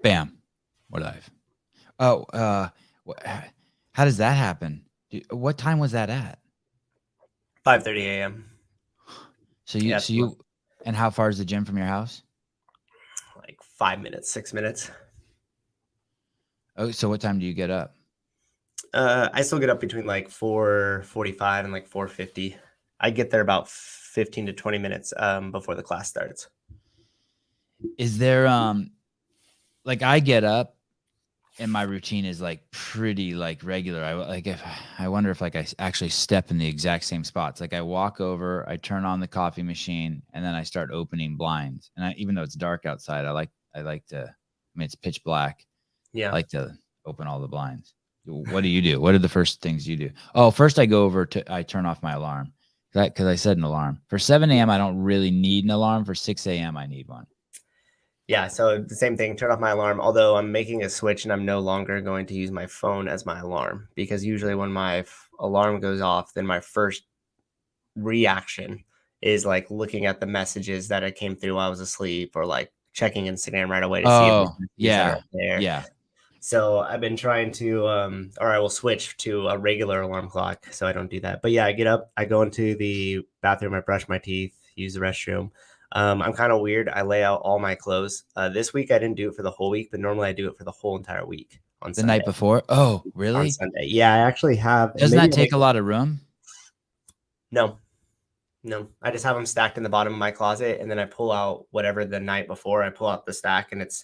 Bam. We're live. Oh, how does that happen? What time was that at? 5:30 a.m. So you, and how far is the gym from your house? Like 5 minutes, 6 minutes. Oh, so what time do you get up? I still get up between like 4:45 and like 4:50. I get there about 15 to 20 minutes before the class starts. Is there like I get up and my routine is like pretty like regular. I wonder if like I actually step in the exact same spots. Like I walk over, I turn on the coffee machine, and then I start opening blinds. And even though it's dark outside, I like to. I mean, it's pitch black. Yeah. I like to open all the blinds. What do you do? What are the first things you do? Oh, first I go over to I turn off my alarm because I set an alarm for 7 a.m. I don't really need an alarm. For 6 a.m. I need one. Yeah, so the same thing, turn off my alarm, although I'm making a switch and I'm no longer going to use my phone as my alarm, because usually when my alarm goes off, then my first reaction is like looking at the messages that I came through while I was asleep, or like checking Instagram right away to see if there's messages that are there. Yeah. So I've been trying to, or I will switch to a regular alarm clock so I don't do that. But yeah, I get up, I go into the bathroom, I brush my teeth, use the restroom. I'm kind of weird. I lay out all my clothes. This week I didn't do it for the whole week, but normally I do it for the whole entire week on The Sunday. night before? Oh, On really? Sunday. Yeah, I actually have. Doesn't that take a lot of room? No. I just have them stacked in the bottom of my closet, and then I pull out whatever the night before. I pull out the stack, and it's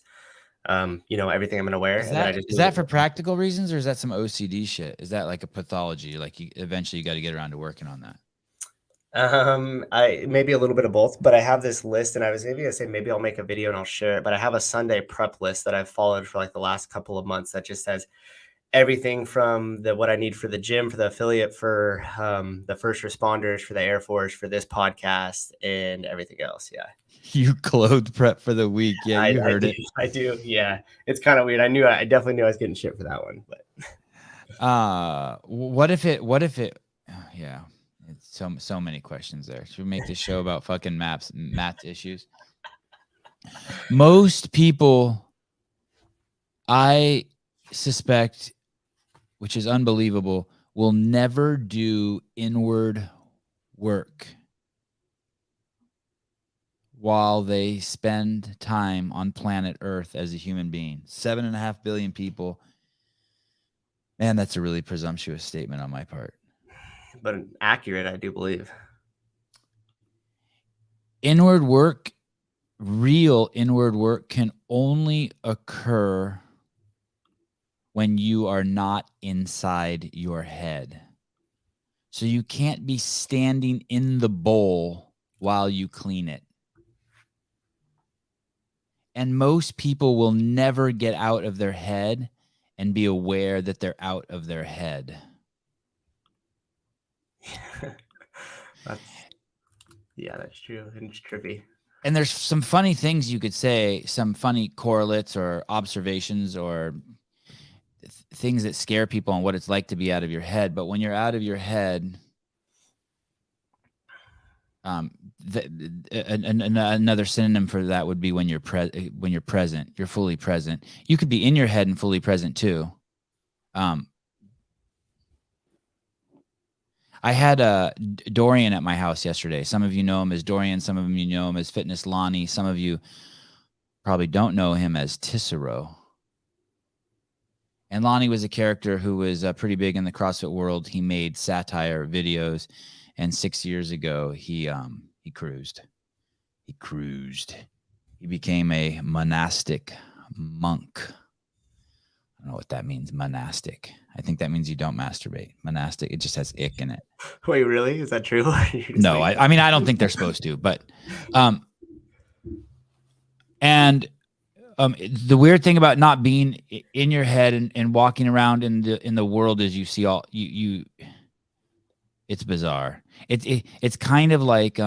everything I'm gonna wear. Is that for practical reasons, or is that some OCD shit? Is that like a pathology? Like eventually you got to get around to working on that. I maybe a little bit of both, but I have this list, and I was maybe gonna say maybe I'll make a video and I'll share it. But I have a Sunday prep list that I've followed for like the last couple of months that just says everything from what I need for the gym, for the affiliate, for the first responders, for the Air Force, for this podcast, and everything else. Yeah. You clothed prep for the week. Yeah, you heard it. I do. Yeah. It's kind of weird. I definitely knew I was getting shit for that one, but what if it yeah. It's so many questions there. Should we make this show about fucking math issues? Most people, I suspect, which is unbelievable, will never do inward work while they spend time on planet Earth as a human being. 7.5 billion people. Man, that's a really presumptuous statement on my part. But accurate, I do believe. Inward work, real inward work, can only occur when you are not inside your head. So you can't be standing in the bowl while you clean it. And most people will never get out of their head and be aware that they're out of their head. That's true. And it's trippy. And there's some funny things you could say, some funny correlates or observations or things that scare people on what it's like to be out of your head. But when you're out of your head, another synonym for that would be when you're present. You're fully present. You could be in your head and fully present too. I had Dorian at my house yesterday. Some of you know him as Dorian. Some of you know him as Fitness Lonnie. Some of you probably don't know him as Tissero. And Lonnie was a character who was pretty big in the CrossFit world. He made satire videos, and 6 years ago he cruised. He became a monastic monk. I don't know what that means, monastic. I think that means you don't masturbate. Monastic, it just has ick in it. Wait, really? Is that true? No, I mean, I don't think they're supposed to, but and the weird thing about not being in your head and walking around in the world is you see all you it's bizarre. It's kind of like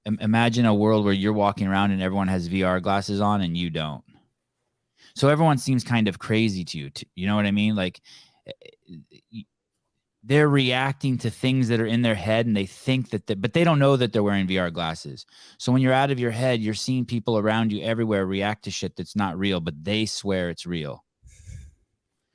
imagine a world where you're walking around and everyone has VR glasses on and you don't. So everyone seems kind of crazy to you. You know what I mean? Like They're reacting to things that are in their head, and they think that, but they don't know that they're wearing VR glasses. So when you're out of your head, you're seeing people around you everywhere react to shit that's not real, but they swear it's real.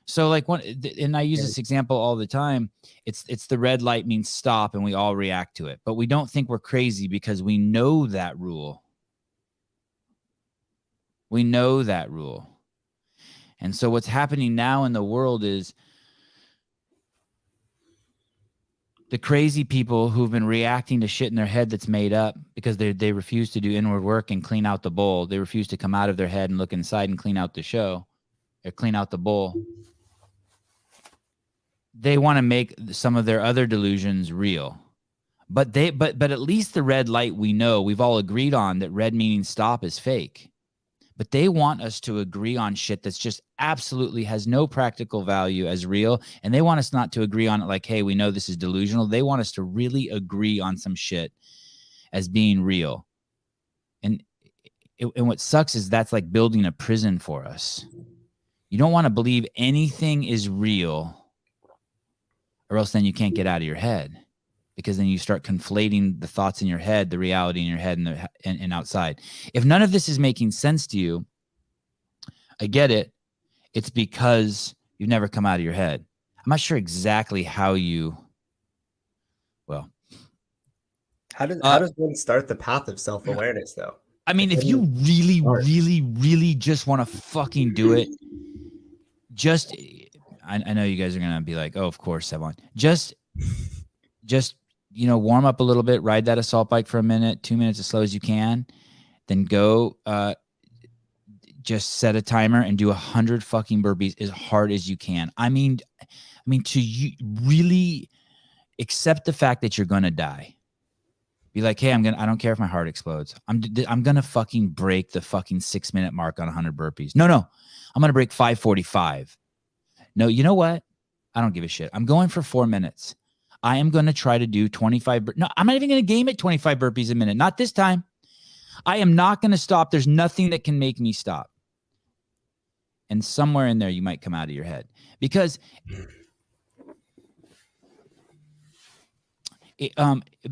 So like and I use this example all the time. It's the red light means stop, and we all react to it, but we don't think we're crazy because we know that rule. We know that rule. And so what's happening now in the world is the crazy people who've been reacting to shit in their head that's made up because they refuse to do inward work and clean out the bowl. They refuse to come out of their head and look inside and clean out the show or clean out the bowl. They want to make some of their other delusions real. But at least the red light, we know, we've all agreed on that red meaning stop is fake. But they want us to agree on shit that's just absolutely has no practical value as real. And they want us not to agree on it like, hey, we know this is delusional. They want us to really agree on some shit as being real. And what sucks is that's like building a prison for us. You don't want to believe anything is real, or else then you can't get out of your head. Because then you start conflating the thoughts in your head, the reality in your head, and outside. If none of this is making sense to you, I get it. It's because you've never come out of your head. I'm not sure exactly how you. Well, how does one start the path of self-awareness, though? I mean, if you really just want to fucking do it, just I know you guys are gonna be like, oh, of course, Sevan. Just warm up a little bit, ride that assault bike for a minute, 2 minutes as slow as you can, then go just set a timer and do 100 fucking burpees as hard as you can. I mean to you really accept the fact that you're gonna die. Be like, hey, I don't care if my heart explodes. I'm gonna fucking break the fucking 6-minute mark on 100 burpees. No, I'm gonna break 5:45. No, you know what? I don't give a shit. I'm going for 4 minutes. I am going to try to do 25. No, I'm not even going to game at 25 burpees a minute. Not this time. I am not going to stop. There's nothing that can make me stop. And somewhere in there, you might come out of your head. Because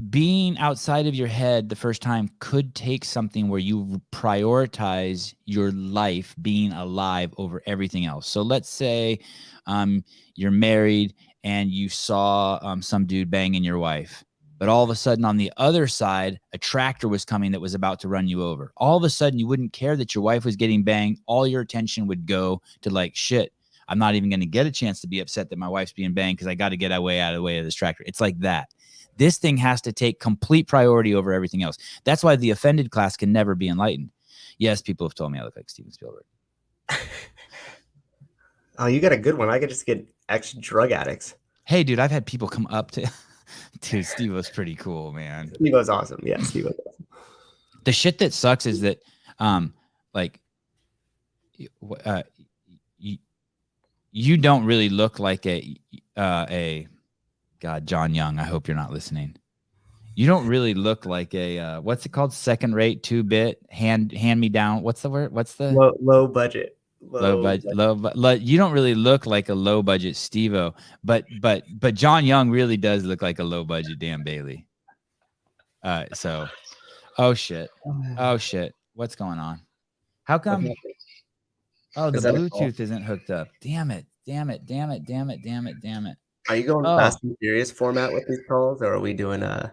being outside of your head the first time could take something where you prioritize your life being alive over everything else. So let's say you're married and you saw some dude banging your wife, but all of a sudden on the other side, a tractor was coming that was about to run you over. All of a sudden, you wouldn't care that your wife was getting banged. All your attention would go to like, shit, I'm not even going to get a chance to be upset that my wife's being banged because I got to get away out of the way of this tractor. It's like that. This thing has to take complete priority over everything else. That's why the offended class can never be enlightened. Yes, people have told me I look like Steven Spielberg. Oh, you got a good one. I could just get ex-drug addicts. Hey, dude, I've had people come up to... Dude, Steve was pretty cool, man. Steve was awesome. Yeah, Steve was awesome. The shit that sucks is that, you don't really look like a God, John Young. I hope you're not listening. You don't really look like a what's it called? Second rate, 2-bit, hand me down. What's the word? What's the low budget? Low budget. You don't really look like a low budget Steve-O, but John Young really does look like a low budget Dan Bailey. So, oh shit, what's going on? How come? Oh, the Bluetooth isn't hooked up. Damn it. Are you going Fast and Furious format with these calls, or are we doing I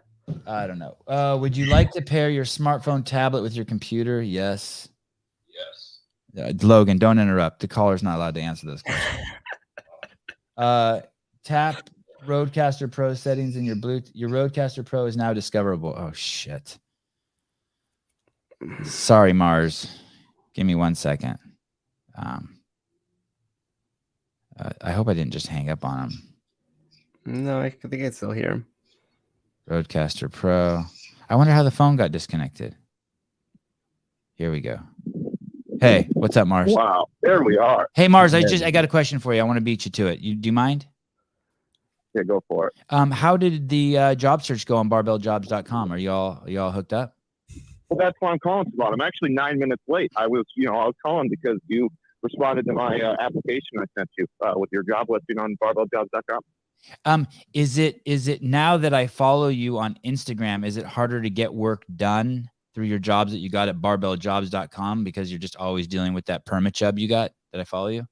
don't know. Would you like to pair your smartphone tablet with your computer? Yes. Logan, don't interrupt. The caller's not allowed to answer those questions. Tap Rodecaster Pro settings in your Bluetooth. Your Rodecaster Pro is now discoverable. Oh, shit. Sorry, Mars. Give me 1 second. I hope I didn't just hang up on him. No, I think I still hear him. Rodecaster Pro. I wonder how the phone got disconnected. Here we go. Hey, what's up, Mars? Wow, there we are. Hey, Mars, I got a question for you. I want to beat you to it. Do you mind? Yeah, go for it. How did the job search go on barbelljobs.com? Are y'all hooked up? Well, that's why I'm calling, Sevan. I'm actually 9 minutes late. I was calling because you responded to my application I sent you with your job listing on barbelljobs.com. Is it now that I follow you on Instagram, is it harder to get work done through your jobs that you got at barbelljobs.com because you're just always dealing with that permit job you got? Did I follow you?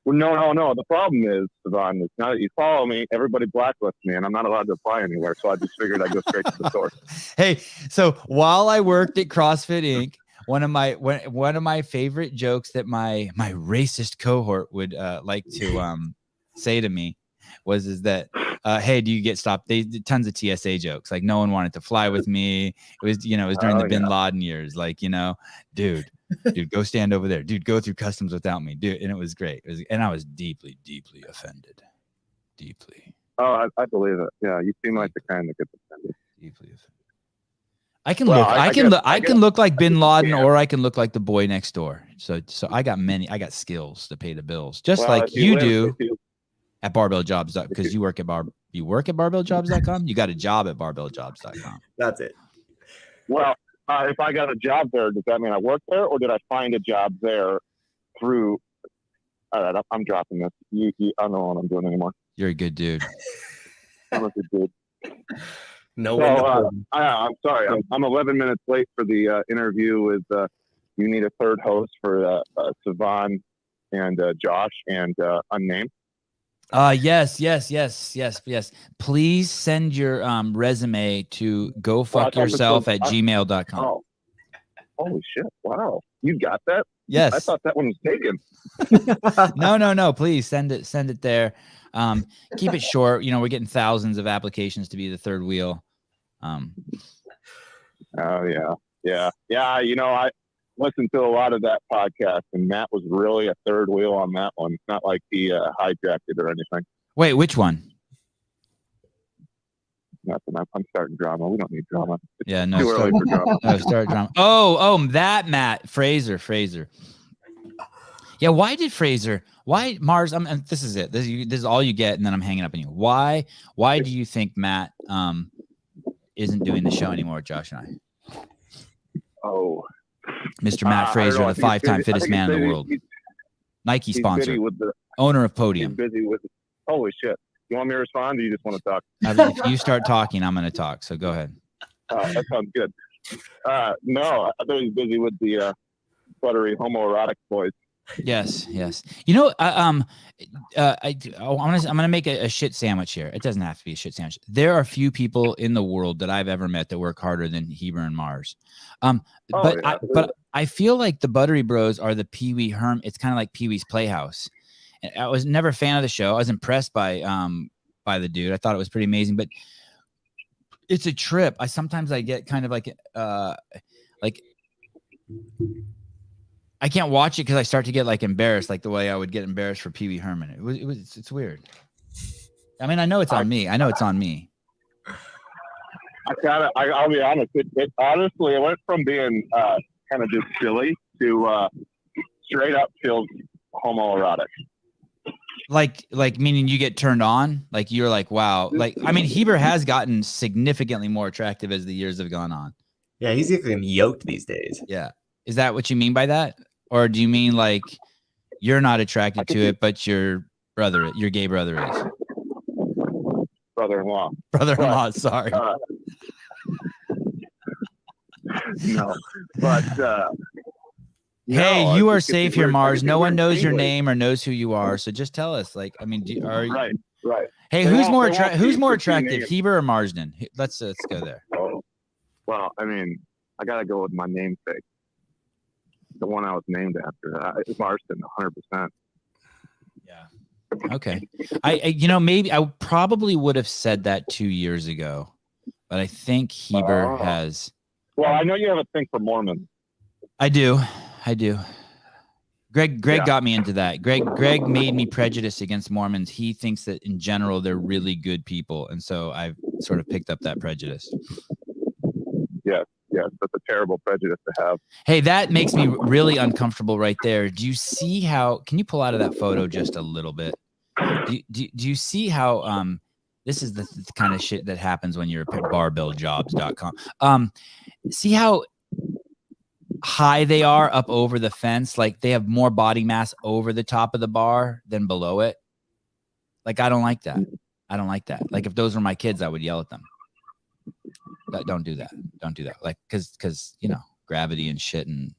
Well, no. The problem is, Sevan, is now that you follow me, everybody blacklists me, and I'm not allowed to apply anywhere. So I just figured I'd go straight to the source. Hey, so while I worked at CrossFit Inc., one of my favorite jokes that my racist cohort would like to say to me is that hey, do you get stopped? They did tons of TSA jokes. Like no one wanted to fly with me. It was during the Bin Laden years. Like, dude, go stand over there. Dude, go through customs without me. Dude, and it was great. And I was deeply, deeply offended. Deeply. Oh, I believe it. Yeah, you seem like the kind that gets offended. Deeply offended. I can look like Bin Laden, can. or I can look like the boy next door. So I got skills to pay the bills, just like you do at barbelljobs, because you work at barbelljobs.com. You got a job at barbelljobs.com. That's it. Well, if I got a job there, does that mean I work there, or did I find a job there through? All right, I'm dropping this. I don't know what I'm doing anymore. You're a good dude. I'm a good dude. No. So, I'm sorry. I'm 11 minutes late for the interview with. You need a third host for Sevan and Josh and Unnamed. Yes. Please send your resume to gofuckyourself@gmail.com. Oh, holy shit! Wow, you got that? Yes. I thought that one was taken. No. Please send it there. Keep it short. We're getting thousands of applications to be the third wheel. Oh yeah. I listened to a lot of that podcast, and Matt was really a third wheel on that one. It's not like he hijacked it or anything. Wait, which one? Nothing. I'm starting drama. We don't need drama. Yeah, no. Too early for drama. No, start drama. Oh, that Matt Fraser. Yeah, why did Fraser? Why Mars? And this is it. This is all you get, and then I'm hanging up on you. Why do you think Matt isn't doing the show anymore with Josh and I? Oh, Mr. Matt Fraser, the 5-time fittest man in the world, Nike sponsor, owner of Podium. He's busy with. Holy shit! You want me to respond, or you just want to talk? If you start talking, I'm going to talk. So go ahead. That sounds good. No, I thought he was busy with the buttery homoerotic boys. Yes. I'm gonna make a shit sandwich here. It doesn't have to be a shit sandwich. There are few people in the world that I've ever met that work harder than Heber and Mars. But I feel like the Buttery Bros are the Pee Wee It's kind of like Pee Wee's Playhouse. And I was never a fan of the show. I was impressed by the dude. I thought it was pretty amazing, but it's a trip. Sometimes I get kind of like I can't watch it because I start to get like embarrassed, like the way I would get embarrassed for Pee Wee Herman. It's weird. I mean, I know it's on me. I'll be honest. It honestly, it went from being kind of just silly to straight up feels homoerotic. Like meaning you get turned on. Like you're like, wow. Like I mean, Heber has gotten significantly more attractive as the years have gone on. Yeah, he's even yoked these days. Yeah, is that what you mean by that? Or do you mean like you're not attracted to it, but your gay brother is? Brother-in-law. Sorry. No, but hey, you are safe here, Mars. No one knows your name or knows who you are, so just tell us. Like, I mean, right? Hey, who's more attractive, Heber or Marsden? Let's go there. Oh, well, I mean, I gotta go with my namesake. The one I was named after. It's Marsden, 100%. Yeah. Okay. Maybe I probably would have said that 2 years ago, but I think Heber has. Well, I know you have a thing for Mormons. I do. Greg got me into that. Greg made me prejudiced against Mormons. He thinks that in general they're really good people, and so I've sort of picked up that prejudice. Yes, that's a terrible prejudice to have. Hey, that makes me really uncomfortable right there. Do you see how? Can you pull out of that photo just a little bit? Do you see how? This is the kind of shit that happens when you're at barbelljobs.com. See how high they are up over the fence? Like they have more body mass over the top of the bar than below it. Like I don't like that. I don't like that. Like if those were my kids, I would yell at them. Don't do that. Don't do that. Like, cause you know, gravity and shit and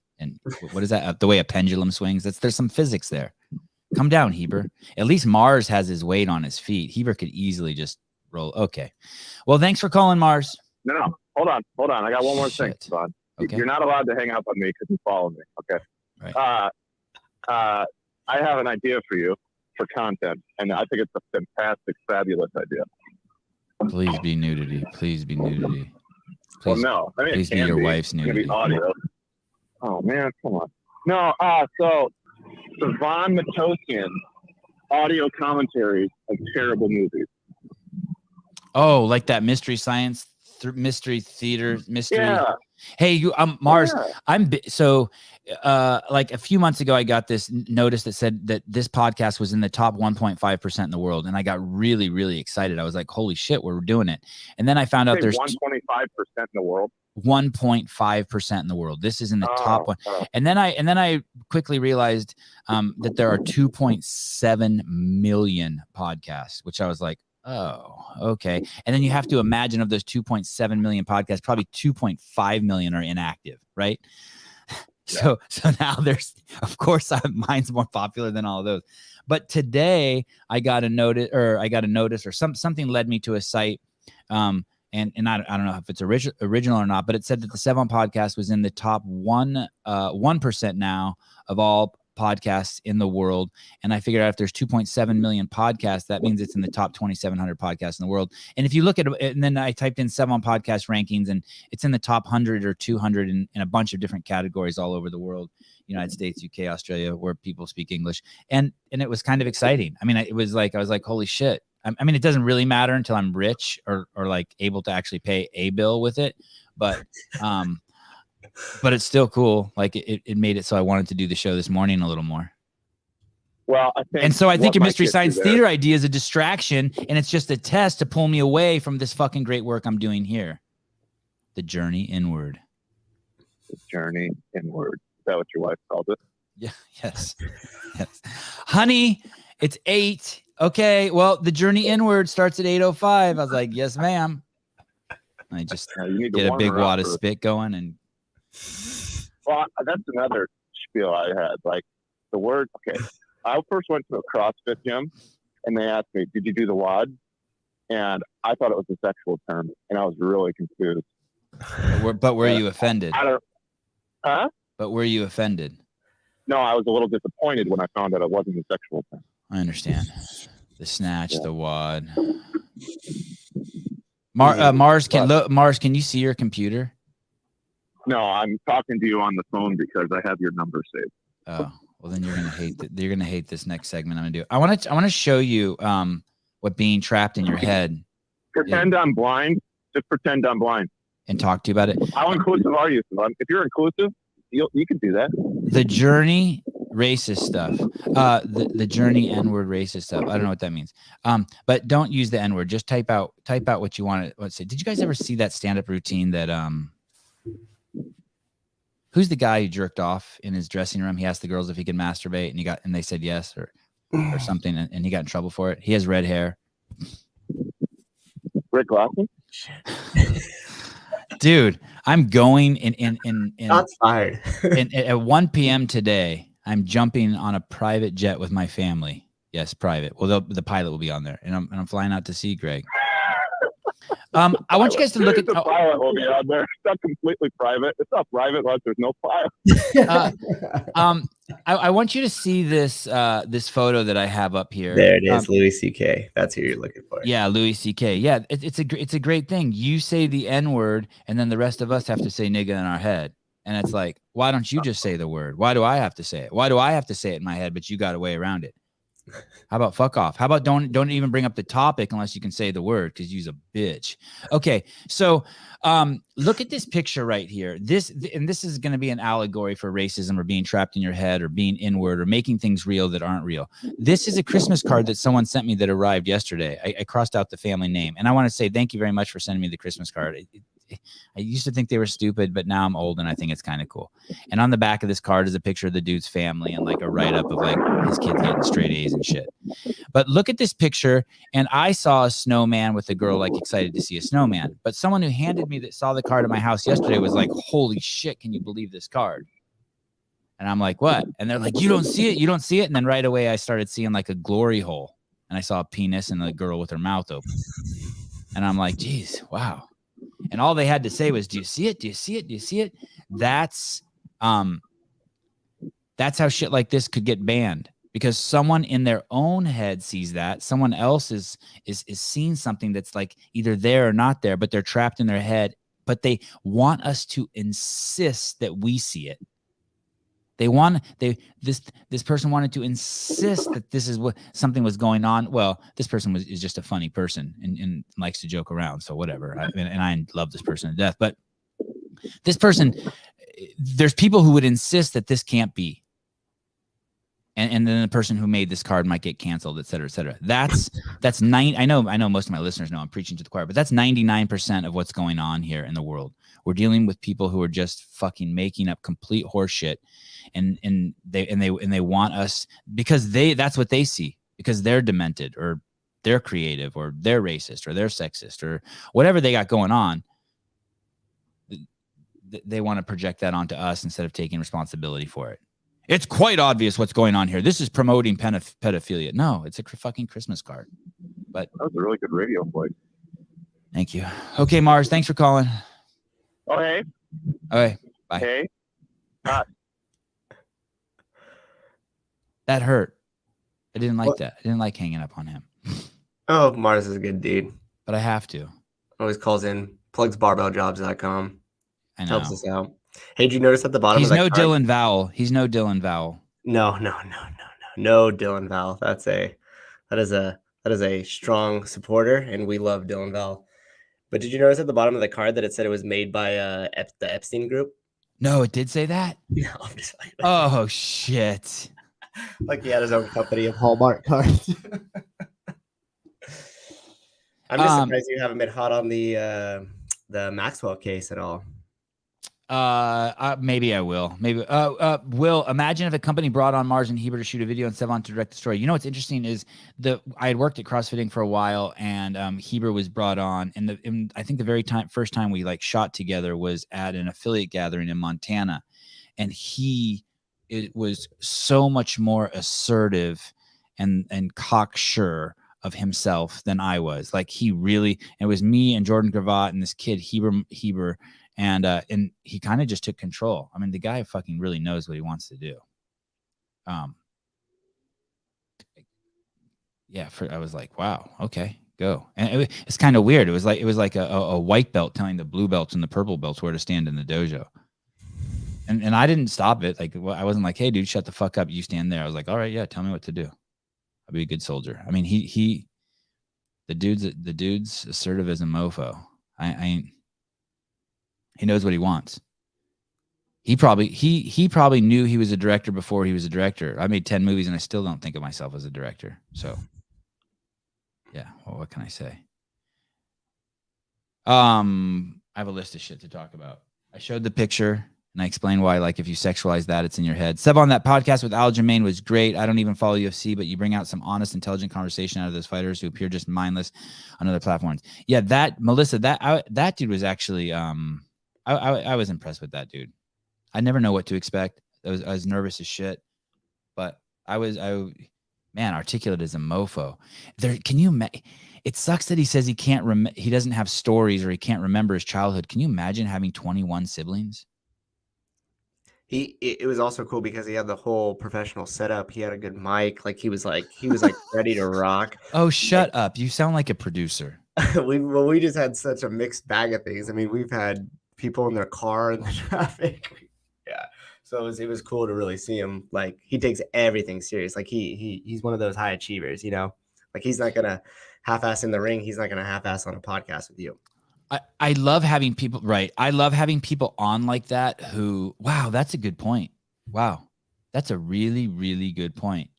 what is that? The way a pendulum swings. There's some physics there. Come down, Heber. At least Mars has his weight on his feet. Heber could easily just roll. Okay. Well, thanks for calling, Mars. No. Hold on. I got one more thing, Sevan. Okay. You're not allowed to hang up on me because you follow me. Okay. Right. I have an idea for you for content, and I think it's a fantastic, fabulous idea. Please be nudity. Please be nudity. Well, no. I mean, please be your wife's nudity. It's gonna be audio. Oh man, come on. No. So Sevan Matosian audio commentaries of terrible movies. Oh, like that mystery science, mystery theater, mystery. Yeah. Hey, you, Mars. Yeah. Like a few months ago, I got this notice that said that this podcast was in the top 1.5% in the world, and I got really, really excited. I was like, "Holy shit, we're doing it!" And then I found out there's 1.5% in the world. 1.5% in the world. This is in the top one. And then I quickly realized that there are 2.7 million podcasts, which I was like, oh, okay. And then you have to imagine of those 2.7 million podcasts, probably 2.5 million are inactive, right? Yeah. So now there's, of course, mine's more popular than all of those. But today I got a notice, or something led me to a site. And I don't know if it's original or not, but it said that the Sevan podcast was in the top 1% now of all podcasts in the world. And I figured out if there's 2.7 million podcasts, that means it's in the top 2,700 podcasts in the world. And if you look at it, and then I typed in Sevan podcast rankings, and it's in the top 100 or 200 in a bunch of different categories all over the world, United States, UK, Australia, where people speak English. And it was kind of exciting. I mean, I was like, holy shit. I mean, it doesn't really matter until I'm rich or like able to actually pay a bill with it. But it's still cool. Like it made it so I wanted to do the show this morning a little more. Well, I think your mystery science theater idea is a distraction, and it's just a test to pull me away from this fucking great work I'm doing here. The journey inward. The journey inward. Is that what your wife called it? Yeah. Yes. Yes. Honey, it's 8. Okay, well, the journey inward starts at 8:05. I was like, yes, ma'am. I just get a big wad of spit going. And well, that's another spiel I had. Like the word, okay, I first went to a CrossFit gym, and they asked me, did you do the wad? And I thought it was a sexual term, and I was really confused. But were you offended? Huh? But were you offended? No, I was a little disappointed when I found out it wasn't a sexual term. I understand. The snatch, the wad. Mars, can you see your computer? No, I'm talking to you on the phone because I have your number saved. Oh, well then you're gonna hate this next segment I'm gonna do. I want to show you what being trapped in your head. Pretend I'm blind. Just pretend I'm blind. And talk to you about it. How inclusive are you? If you're inclusive, you can do that. The journey racist stuff. The journey N-word racist stuff. I don't know what that means. But don't use the N-word. Just type out what you want to say. Did you guys ever see that stand-up routine that who's the guy who jerked off in his dressing room? He asked the girls if he could masturbate, and they said yes or something, and he got in trouble for it. He has red hair. Rick Lawson? Dude, I'm going in Shots fired. At 1 p.m. today. I'm jumping on a private jet with my family. Yes, private. Well, the pilot will be on there, and I'm flying out to see Greg. I want you guys to look at the pilot will be on there. It's not completely private. It's not private unless there's no pilot. I want you to see this photo that I have up here. There it is, Louis C.K. That's who you're looking for. Yeah, Louis C.K. Yeah, it's a great thing. You say the N-word, and then the rest of us have to say nigga in our head. And it's like, why don't you just say the word? Why do I have to say it? Why do I have to say it in my head, but you got a way around it? How about fuck off? How about don't even bring up the topic unless you can say the word, because you's a bitch. Okay, so look at this picture right here. This is going to be an allegory for racism or being trapped in your head or being inward or making things real that aren't real. This is a Christmas card that someone sent me that arrived yesterday. I crossed out the family name, and I want to say thank you very much for sending me the Christmas card. I used to think they were stupid, but now I'm old and I think it's kind of cool. And on the back of this card is a picture of the dude's family and like a write-up of like his kids getting straight A's and shit. But look at this picture, and I saw a snowman with a girl like excited to see a snowman. But someone who handed me that saw the card at my house yesterday was like, "Holy shit, can you believe this card?" And I'm like, "What?" And they're like, "You don't see it, you don't see it." And then right away I started seeing like a glory hole, and I saw a penis and a girl with her mouth open. And I'm like, "Geez, wow." And all they had to say was, "Do you see it? Do you see it? Do you see it?" That's how shit like this could get banned. Because someone in their own head sees that, someone else is seeing something that's like either there or not there, but they're trapped in their head. But they want us to insist that we see it. This person wanted to insist that this is what something was going on. Well, this person is just a funny person and likes to joke around, so whatever. And I love this person to death, but this person, there's people who would insist that this can't be. And then the person who made this card might get canceled, et cetera, et cetera. That's I know most of my listeners know I'm preaching to the choir, but that's 99% of what's going on here in the world. We're dealing with people who are just fucking making up complete horseshit, and they want us because that's what they see, because they're demented or they're creative or they're racist or they're sexist or whatever they got going on. They want to project that onto us instead of taking responsibility for it. It's quite obvious what's going on here. This is promoting pedophilia. No, it's a fucking Christmas card. But that was a really good radio play. Thank you. Okay, Mars, thanks for calling. Oh, hey. Okay, bye. Hey. That hurt. I didn't like that. I didn't like hanging up on him. Oh, Mars is a good dude. But I have to. Always calls in, plugs barbelljobs.com. I know. Helps us out. Hey, did you notice at the bottom He's of that no card? Dylan Vowell. He's no Dylan Vowell. No Dylan Vowell. That is a strong supporter, and we love Dylan Vowell. But did you notice at the bottom of the card that it said it was made by the Epstein Group? No, it did say that? No, I'm just like, oh shit. Like he had his own company of Hallmark cards. I'm just surprised you haven't been hot on the Maxwell case at all. Maybe I will. Maybe. Will, imagine if a company brought on Mars and Heber to shoot a video and Sevan to direct the story. You know what's interesting is I had worked at CrossFitting for a while, and Heber was brought on, and I think the first time we like shot together was at an affiliate gathering in Montana, and it was so much more assertive and cocksure of himself than I was. Like it was me and Jordan Gravatt and this kid Heber. And he kind of just took control. I mean, the guy fucking really knows what he wants to do. Yeah, I was like, wow, okay, go. And it's kind of weird. It was like a white belt telling the blue belts and the purple belts where to stand in the dojo. And I didn't stop it. Like, I wasn't like, hey, dude, shut the fuck up. You stand there. I was like, all right, yeah, tell me what to do. I'll be a good soldier. I mean, the dude's assertive as a mofo. He knows what he wants. He probably knew he was a director before he was a director. I made 10 movies and I still don't think of myself as a director. So yeah, well, what can I say? I have a list of shit to talk about. I showed the picture and I explained why, like, if you sexualize that, it's in your head. Sevan, that podcast with Al Jermaine was great. I don't even follow UFC, but you bring out some honest, intelligent conversation out of those fighters who appear just mindless on other platforms. Yeah, Melissa, that dude was actually I was impressed with that dude. I never know what to expect. I was nervous as shit, but man, articulate as a mofo. It sucks that he says he doesn't have stories or he can't remember his childhood. Can you imagine having 21 siblings? It was also cool because he had the whole professional setup. He had a good mic. Like he was ready to rock. Oh, shut up. You sound like a producer. we just had such a mixed bag of things. I mean, we've had people in their car in the traffic. Yeah. So it was cool to really see him. Like, he takes everything serious. Like he's one of those high achievers, you know, like he's not going to half-ass in the ring. He's not going to half-ass on a podcast with you. I love having people, right. I love having people on like that who, wow, that's a good point. Wow. That's a really, really good point.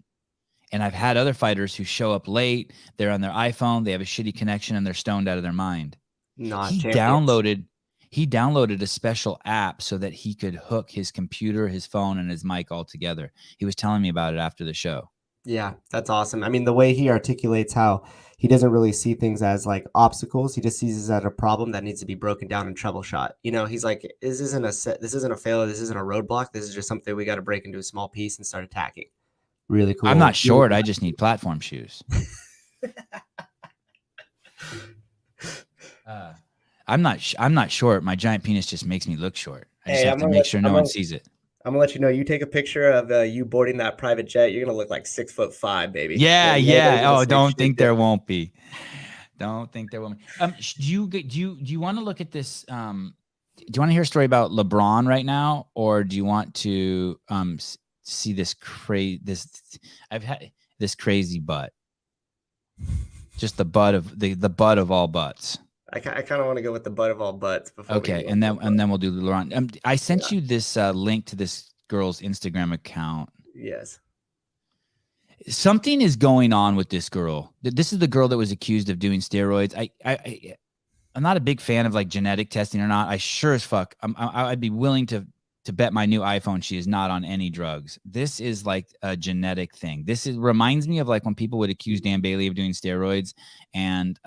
And I've had other fighters who show up late. They're on their iPhone. They have a shitty connection and they're stoned out of their mind. He he downloaded a special app so that he could hook his computer, his phone, and his mic all together. He was telling me about it after the show. Yeah, that's awesome. I mean, the way he articulates how he doesn't really see things as like obstacles. He just sees it as a problem that needs to be broken down and troubleshot. You know, he's like, this isn't a failure. This isn't a roadblock. This is just something we got to break into a small piece and start attacking. Really cool. I'm not short. I just need platform shoes. I'm not short. My giant penis just makes me look short. I just have to make sure no one sees it. I'm gonna let you know. You take a picture of you boarding that private jet. You're gonna look like 6'5", baby. Yeah, yeah. Oh, don't think there won't be. Don't think there won't be. Do you want to look at this? Do you want to hear a story about LeBron right now, or do you want to see this I've had this crazy butt. Just the butt of the butt of all butts. I kind of want to go with the butt of all butts. Okay, and then we'll do LeBron. I sent you this link to this girl's Instagram account. Yes. Something is going on with this girl. This is the girl that was accused of doing steroids. I'm not a big fan of like genetic testing or not. I sure as fuck. I'd be willing to bet my new iPhone she is not on any drugs. This is like a genetic thing. Reminds me of like when people would accuse Dan Bailey of doing steroids, and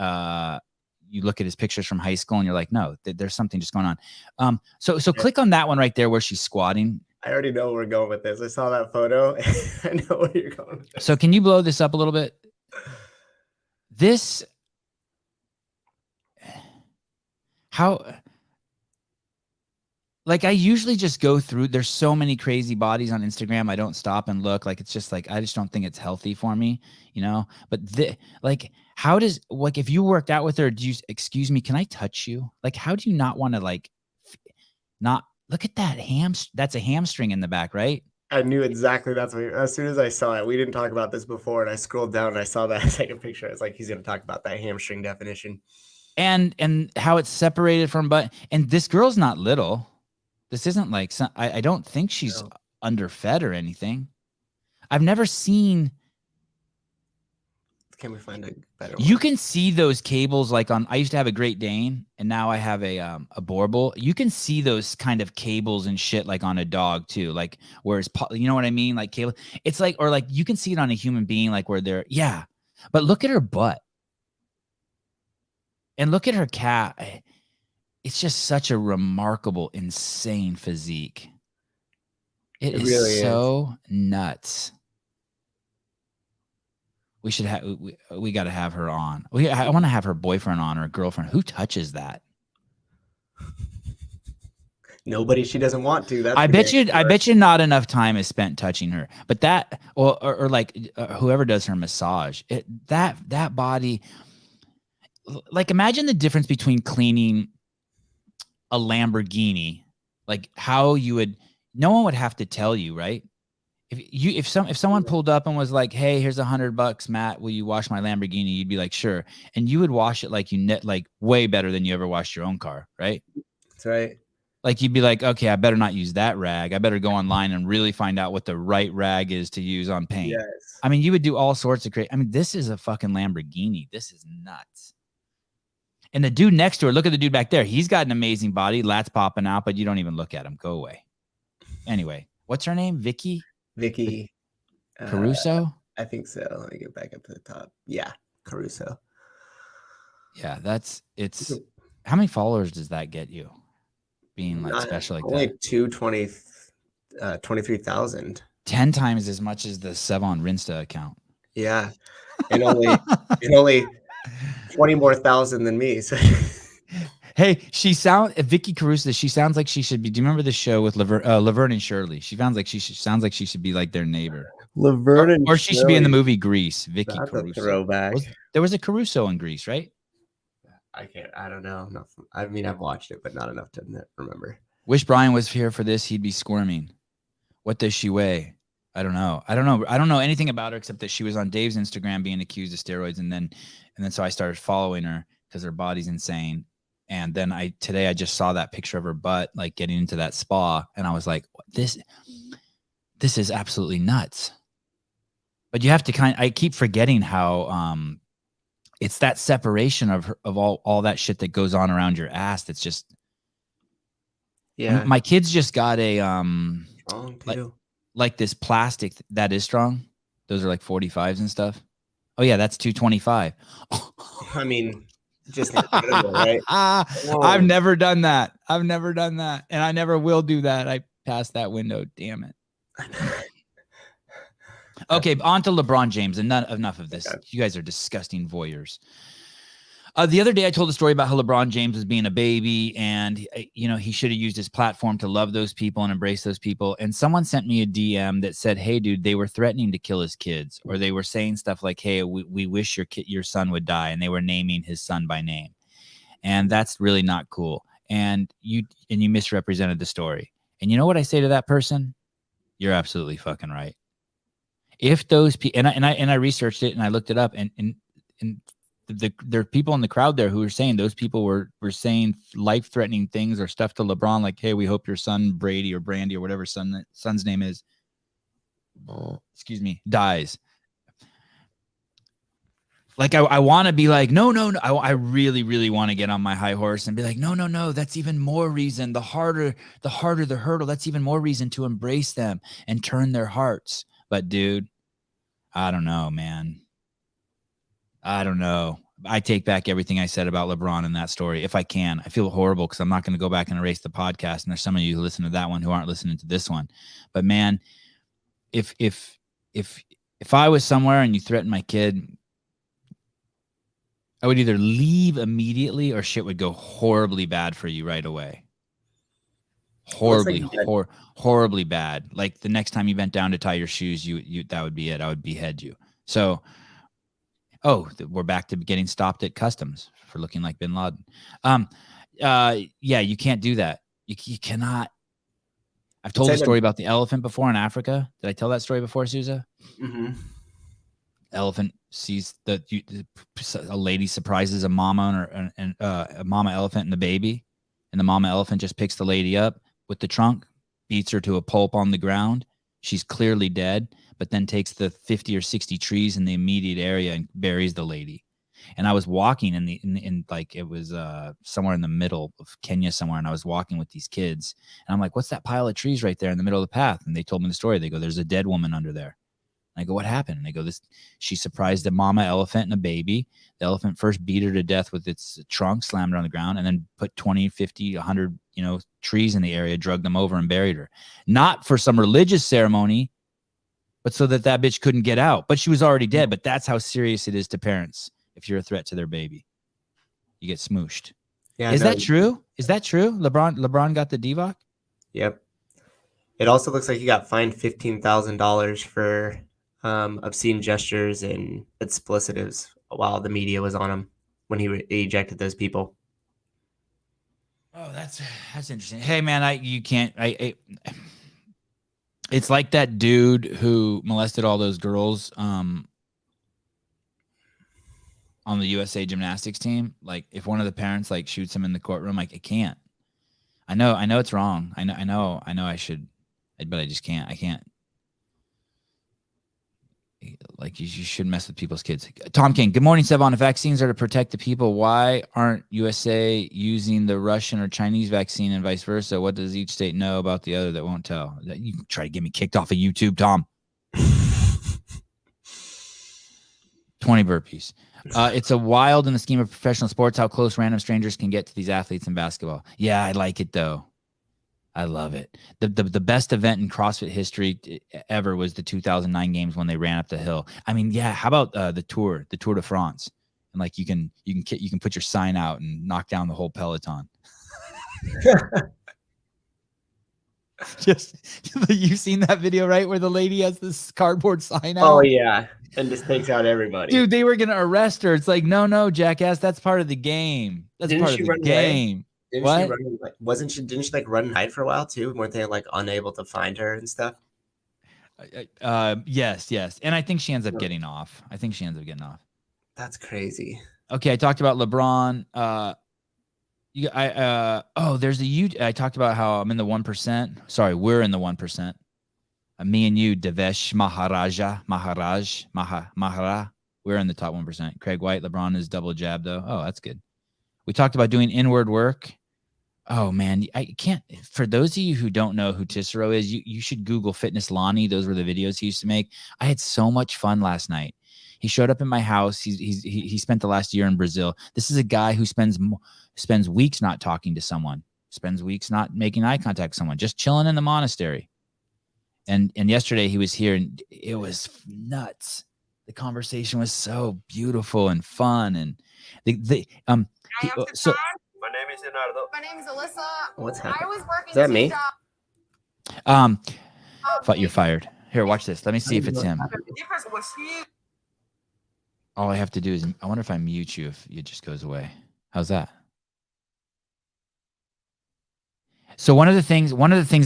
you look at his pictures from high school and you're like, no, there's something just going on. So click on that one right there where she's squatting. I already know where we're going with this. I saw that photo. I know where you're going with this. So can you blow this up a little bit? Like I usually just go through, there's so many crazy bodies on Instagram. I don't stop and look. Like, it's just like, I just don't think it's healthy for me, you know? But how does, like, if you worked out with her, excuse me, can I touch you? Like, how do you not want to like, not look at that that's a hamstring in the back, right? I knew exactly that's what, as soon as I saw it, we didn't talk about this before. And I scrolled down and I saw that second picture. I was like, he's going to talk about that hamstring definition. And how it's separated from, and this girl's not little. This isn't like, I don't think she's underfed or anything. I've never seen. Can we find a better one? You can see those cables like I used to have a Great Dane and now I have a Borbal. You can see those kind of cables and shit like on a dog too. Like whereas, you know what I mean? Like cable, it's like, or like you can see it on a human being, like where yeah. But look at her butt. And look at her cat. It's just such a remarkable, insane physique. It is really so nuts. We should have. We got to have her on. I want to have her boyfriend on or a girlfriend. Who touches that? Nobody. She doesn't want to. I bet you not enough time is spent touching her. But that, or like whoever does her massage. That body. Like imagine the difference between cleaning a Lamborghini, like how you would, no one would have to tell you, right? If someone pulled up and was like, hey, here's $100, Matt, will you wash my Lamborghini? You'd be like, sure. And you would wash it like like way better than you ever washed your own car, right? That's right. Like you'd be like, okay, I better not use that rag. I better go online and really find out what the right rag is to use on paint. Yes. I mean, you would do all sorts of crazy. I mean, this is a fucking Lamborghini. This is nuts. And the dude next to her, look at the dude back there. He's got an amazing body, lats popping out, but you don't even look at him. Go away. Anyway, what's her name? Vicky Caruso? I think so. Let me get back up to the top. Yeah, Caruso. Yeah, how many followers does that get you? Being like special like only that? 23,000. 10 times as much as the Sevan Rinsta account. Yeah. And only 20 more thousand than me. So. Hey, Vicky Caruso. She sounds like she should be. Do you remember the show with Laverne and Shirley? She sounds like she should be like their neighbor. Laverne and or she should be in the movie Grease. Vicky That's Caruso. A throwback. There was a Caruso in Grease, right? I don't know. I mean, I've watched it, but not enough to remember. Wish Brian was here for this. He'd be squirming. What does she weigh? I don't know. I don't know anything about her except that she was on Dave's Instagram being accused of steroids, and then so I started following her because her body's insane. And then today I just saw that picture of her butt, like getting into that spa, and I was like, this is absolutely nuts. But you have to I keep forgetting how it's that separation of all that shit that goes on around your ass that's just Yeah. My kids just got a Strong like too. like this plastic that is strong. Those are like 45s and stuff. Oh yeah, that's 225. I mean, just incredible, right? I've never done that. I've never done that, and I never will do that. I passed that window. Damn it. Okay, on to LeBron James, and enough of this. Okay. You guys are disgusting voyeurs. The other day, I told a story about how LeBron James was being a baby, and he should have used his platform to love those people and embrace those people. And someone sent me a DM that said, "Hey, dude, they were threatening to kill his kids, or they were saying stuff like, hey, we wish your son would die,' and they were naming his son by name, and that's really not cool. And you misrepresented the story. And you know what I say to that person? You're absolutely fucking right. If those people, and I researched it and I looked it up, and there are people in the crowd there who are saying those people were saying life-threatening things or stuff to LeBron, like, hey, we hope your son Brady or Brandy or whatever son's name is, excuse me, dies. Like, I want to be like, no. I really, really want to get on my high horse and be like, no. That's even more reason. The harder the hurdle, that's even more reason to embrace them and turn their hearts. But dude, I don't know, man. I don't know. I take back everything I said about LeBron in that story. If I can, I feel horrible because I'm not going to go back and erase the podcast. And there's some of you who listen to that one who aren't listening to this one. But man, if I was somewhere and you threatened my kid, I would either leave immediately or shit would go horribly bad for you right away. Horribly bad. Like the next time you bent down to tie your shoes, you that would be it. I would behead you. So, we're back to getting stopped at customs for looking like Bin Laden. Yeah, you can't do that. You cannot. I've told a story about the elephant before in Africa. Did I tell that story before, Sousa? Mm-hmm. Elephant sees a lady surprises a mama and a mama elephant and the baby, and the mama elephant just picks the lady up with the trunk, beats her to a pulp on the ground. She's clearly dead, but then takes the 50 or 60 trees in the immediate area and buries the lady. And I was walking in like, it was somewhere in the middle of Kenya somewhere, and I was walking with these kids, and I'm like, what's that pile of trees right there in the middle of the path? And they told me the story. They go, there's a dead woman under there. I go, what happened? And they go, she surprised a mama elephant and a baby. The elephant first beat her to death with its trunk, slammed her on the ground, and then put 20, 50, 100, trees in the area, drugged them over and buried her. Not for some religious ceremony, but so that bitch couldn't get out. But she was already dead. But that's how serious it is to parents. If you're a threat to their baby, you get smooshed. Yeah, is that true? Is that true? LeBron got the DVOC? Yep. It also looks like he got fined $15,000 for obscene gestures and explicitives while the media was on him when he ejected those people. Oh, that's interesting. Hey man, you can't. It's like that dude who molested all those girls on the USA gymnastics team. Like, if one of the parents like shoots him in the courtroom, like, it can't. I know it's wrong. I know I should, but I just can't. I can't. Like, you shouldn't mess with people's kids. Tom King, good morning, Sevan. If vaccines are to protect the people, why aren't USA using the Russian or Chinese vaccine and vice versa? What does each state know about the other that won't tell? You can try to get me kicked off of YouTube, Tom. 20 burpees. It's a wild in the scheme of professional sports how close random strangers can get to these athletes in basketball. Yeah, I like it, though. I love it. The best event in CrossFit history ever was the 2009 games when they ran up the hill. I mean, yeah. How about the Tour de France? And like, you can put your sign out and knock down the whole peloton. Just, you've seen that video, right? Where the lady has this cardboard sign out. Oh yeah, and just takes out everybody. Dude, they were gonna arrest her. It's like, no, jackass. That's part of the game. That's part of the game. Didn't she like run and hide for a while too? Weren't they like unable to find her and stuff? Yes. And I think she ends up getting off. That's crazy. Okay, I talked about LeBron. There's I talked about how I'm in the 1%. Sorry, we're in the 1%. Me and you, Devesh Mahara. We're in the top 1%. Craig White, LeBron is double jab though. Oh, that's good. We talked about doing inward work. Oh man, I can't. For those of you who don't know who Cicero is, you should Google Fitness Lonnie. Those were the videos he used to make. I had so much fun last night. He showed up in my house. He spent the last year in Brazil. This is a guy who spends weeks not talking to someone, spends weeks not making eye contact with someone, just chilling in the monastery. And yesterday he was here, and it was nuts. The conversation was so beautiful and fun, and so. My name is Leonardo. My name is Alyssa. What's happening? I was working. Is that me? You're fired. Here, watch this. Let me see if it's him. All I have to do is, I wonder if I mute you, if it just goes away. How's that? So one of the things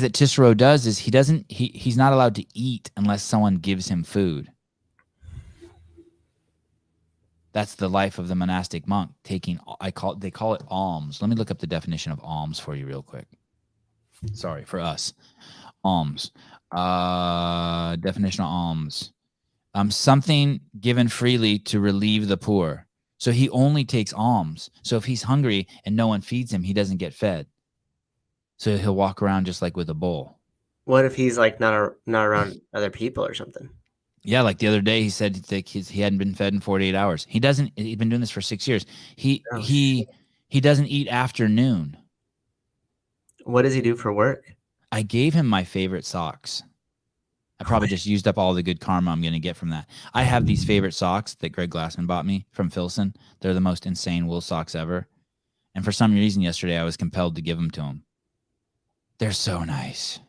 that Cicero does is he's not allowed to eat unless someone gives him food. That's the life of the monastic monk, taking, they call it alms. Let me look up the definition of alms for you real quick. Sorry, for us. Alms. Definition of alms. Something given freely to relieve the poor. So he only takes alms. So if he's hungry and no one feeds him, he doesn't get fed. So he'll walk around just like with a bowl. What if he's like not around other people or something? Yeah, like the other day, he said he hadn't been fed in 48 hours. He's been doing this for 6 years. He doesn't eat after noon. What does he do for work? I gave him my favorite socks. I probably just used up all the good karma I'm going to get from that. I have these favorite socks that Greg Glassman bought me from Filson. They're the most insane wool socks ever. And for some reason yesterday, I was compelled to give them to him. They're so nice.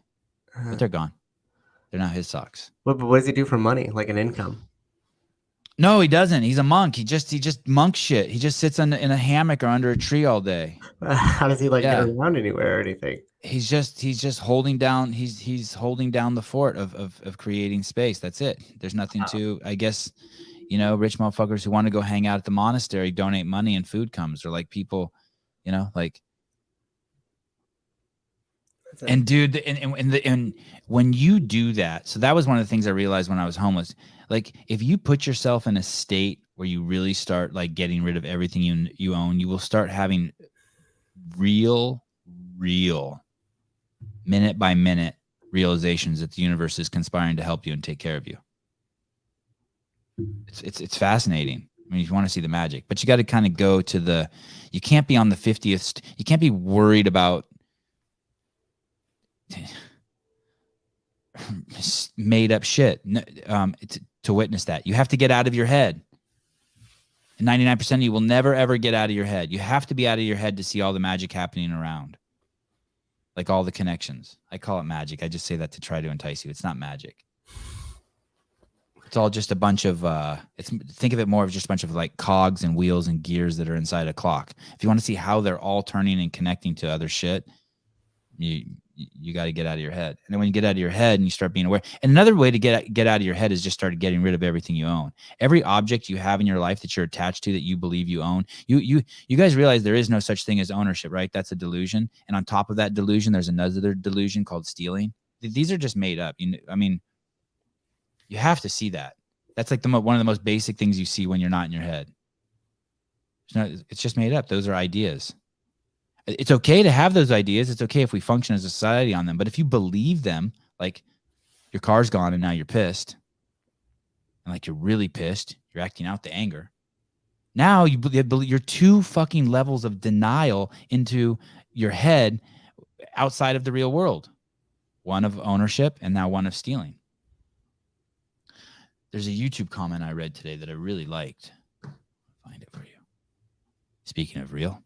But they're gone. They're not his socks. What does he do for money? Like an income? No, he doesn't. He's a monk. He just monk shit. He just sits in a hammock or under a tree all day. How does he get around anywhere or anything? He's just holding down. He's holding down the fort of creating space. That's it. There's nothing to, I guess, rich motherfuckers who want to go hang out at the monastery, donate money and food comes, or like people, like. And dude, and when you do that, so that was one of the things I realized when I was homeless. Like, if you put yourself in a state where you really start like getting rid of everything you own, you will start having real minute by minute realizations that the universe is conspiring to help you and take care of you. It's fascinating. I mean, if you want to see the magic, but you got to kind of go to you can't be on the 50th. You can't be worried about made up shit to witness that. You have to get out of your head. And 99% of you will never ever get out of your head. You have to be out of your head to see all the magic happening around, like all the connections. I call it magic. I just say that to try to entice you. It's not magic. It's all just a bunch of think of it more of just a bunch of like cogs and wheels and gears that are inside a clock. If you want to see how they're all turning and connecting to other shit, you got to get out of your head. And then when you get out of your head and you start being aware, and another way to get out of your head is just start getting rid of everything you own. Every object you have in your life that you're attached to, that you believe you own, you guys realize there is no such thing as ownership, right? That's a delusion. And on top of that delusion, there's another delusion called stealing. These are just made up. I mean, you have to see that. That's like one of the most basic things you see when you're not in your head. It's just made up. Those are ideas. It's okay to have those ideas. It's okay if we function as a society on them. But if you believe them, like your car's gone and now you're pissed, and like you're really pissed, you're acting out the anger. Now you're two fucking levels of denial into your head outside of the real world. One of ownership and now one of stealing. There's a YouTube comment I read today that I really liked. I'll find it for you. Speaking of real.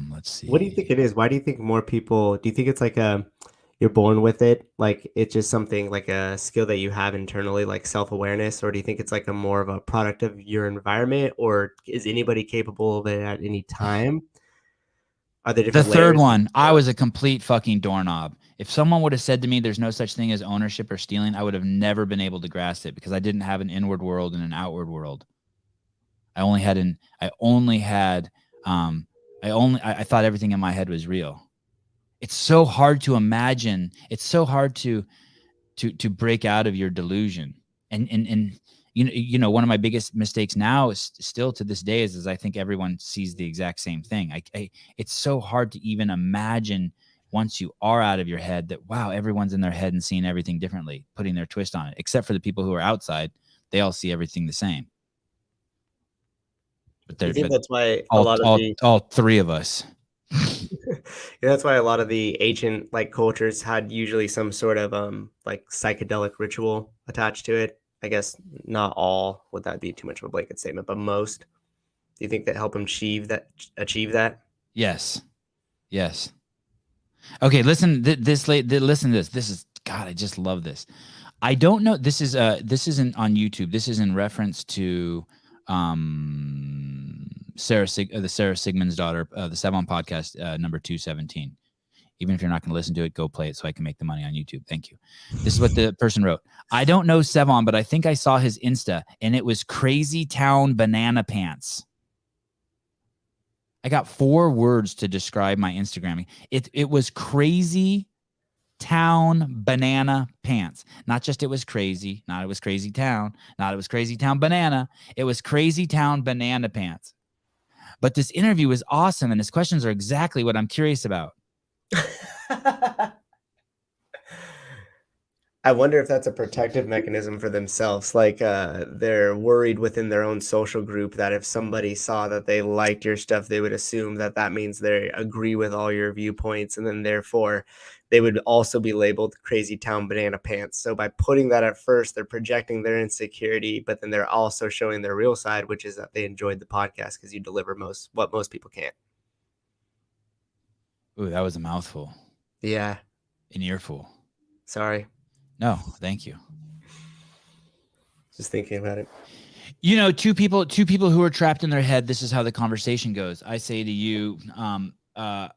Let's see. What do you think it is? Why do you think more people, do you think it's like you're born with it? Like it's just something like a skill that you have internally, like self-awareness? Or do you think it's like a more of a product of your environment? Or is anybody capable of it at any time? Are there different The third layers? one, I was a complete fucking doorknob. If someone would have said to me there's no such thing as ownership or stealing, I would have never been able to grasp it because I didn't have an inward world and an outward world. I thought everything in my head was real. It's so hard to imagine. It's so hard to break out of your delusion. And one of my biggest mistakes now is still to this day is I think everyone sees the exact same thing. It's so hard to even imagine once you are out of your head that, wow, everyone's in their head and seeing everything differently, putting their twist on it, except for the people who are outside. They all see everything the same. But I think that's why all three of us. That's why a lot of the ancient like cultures had usually some sort of like psychedelic ritual attached to it. I guess not all, would that be too much of a blanket statement, but most. Do you think that help them achieve that? Yes. Okay, listen. Listen to this. This is, God, I just love this. I don't know. This isn't on YouTube. This is in reference to the Sarah Sigmund's daughter, the Sevan podcast, number 217. Even if you're not going to listen to it, go play it so I can make the money on YouTube. Thank you. This is what the person wrote. I don't know Sevan, but I think I saw his Insta, and it was Crazy Town Banana Pants. I got 4 words to describe my Instagramming. It was Crazy Town Banana Pants. Not just it was crazy, not it was Crazy Town, not it was Crazy Town Banana. It was Crazy Town Banana Pants. But this interview was awesome, and his questions are exactly what I'm curious about. I wonder if that's a protective mechanism for themselves. Like they're worried within their own social group that if somebody saw that they liked your stuff, they would assume that means they agree with all your viewpoints. And then therefore they would also be labeled Crazy Town Banana Pants. So by putting that at first, they're projecting their insecurity, but then they're also showing their real side, which is that they enjoyed the podcast because you deliver what most people can't. Ooh, that was a mouthful. Yeah. An earful. Sorry. No, thank you. Just thinking about it. Two people who are trapped in their head. This is how the conversation goes. I say to you, I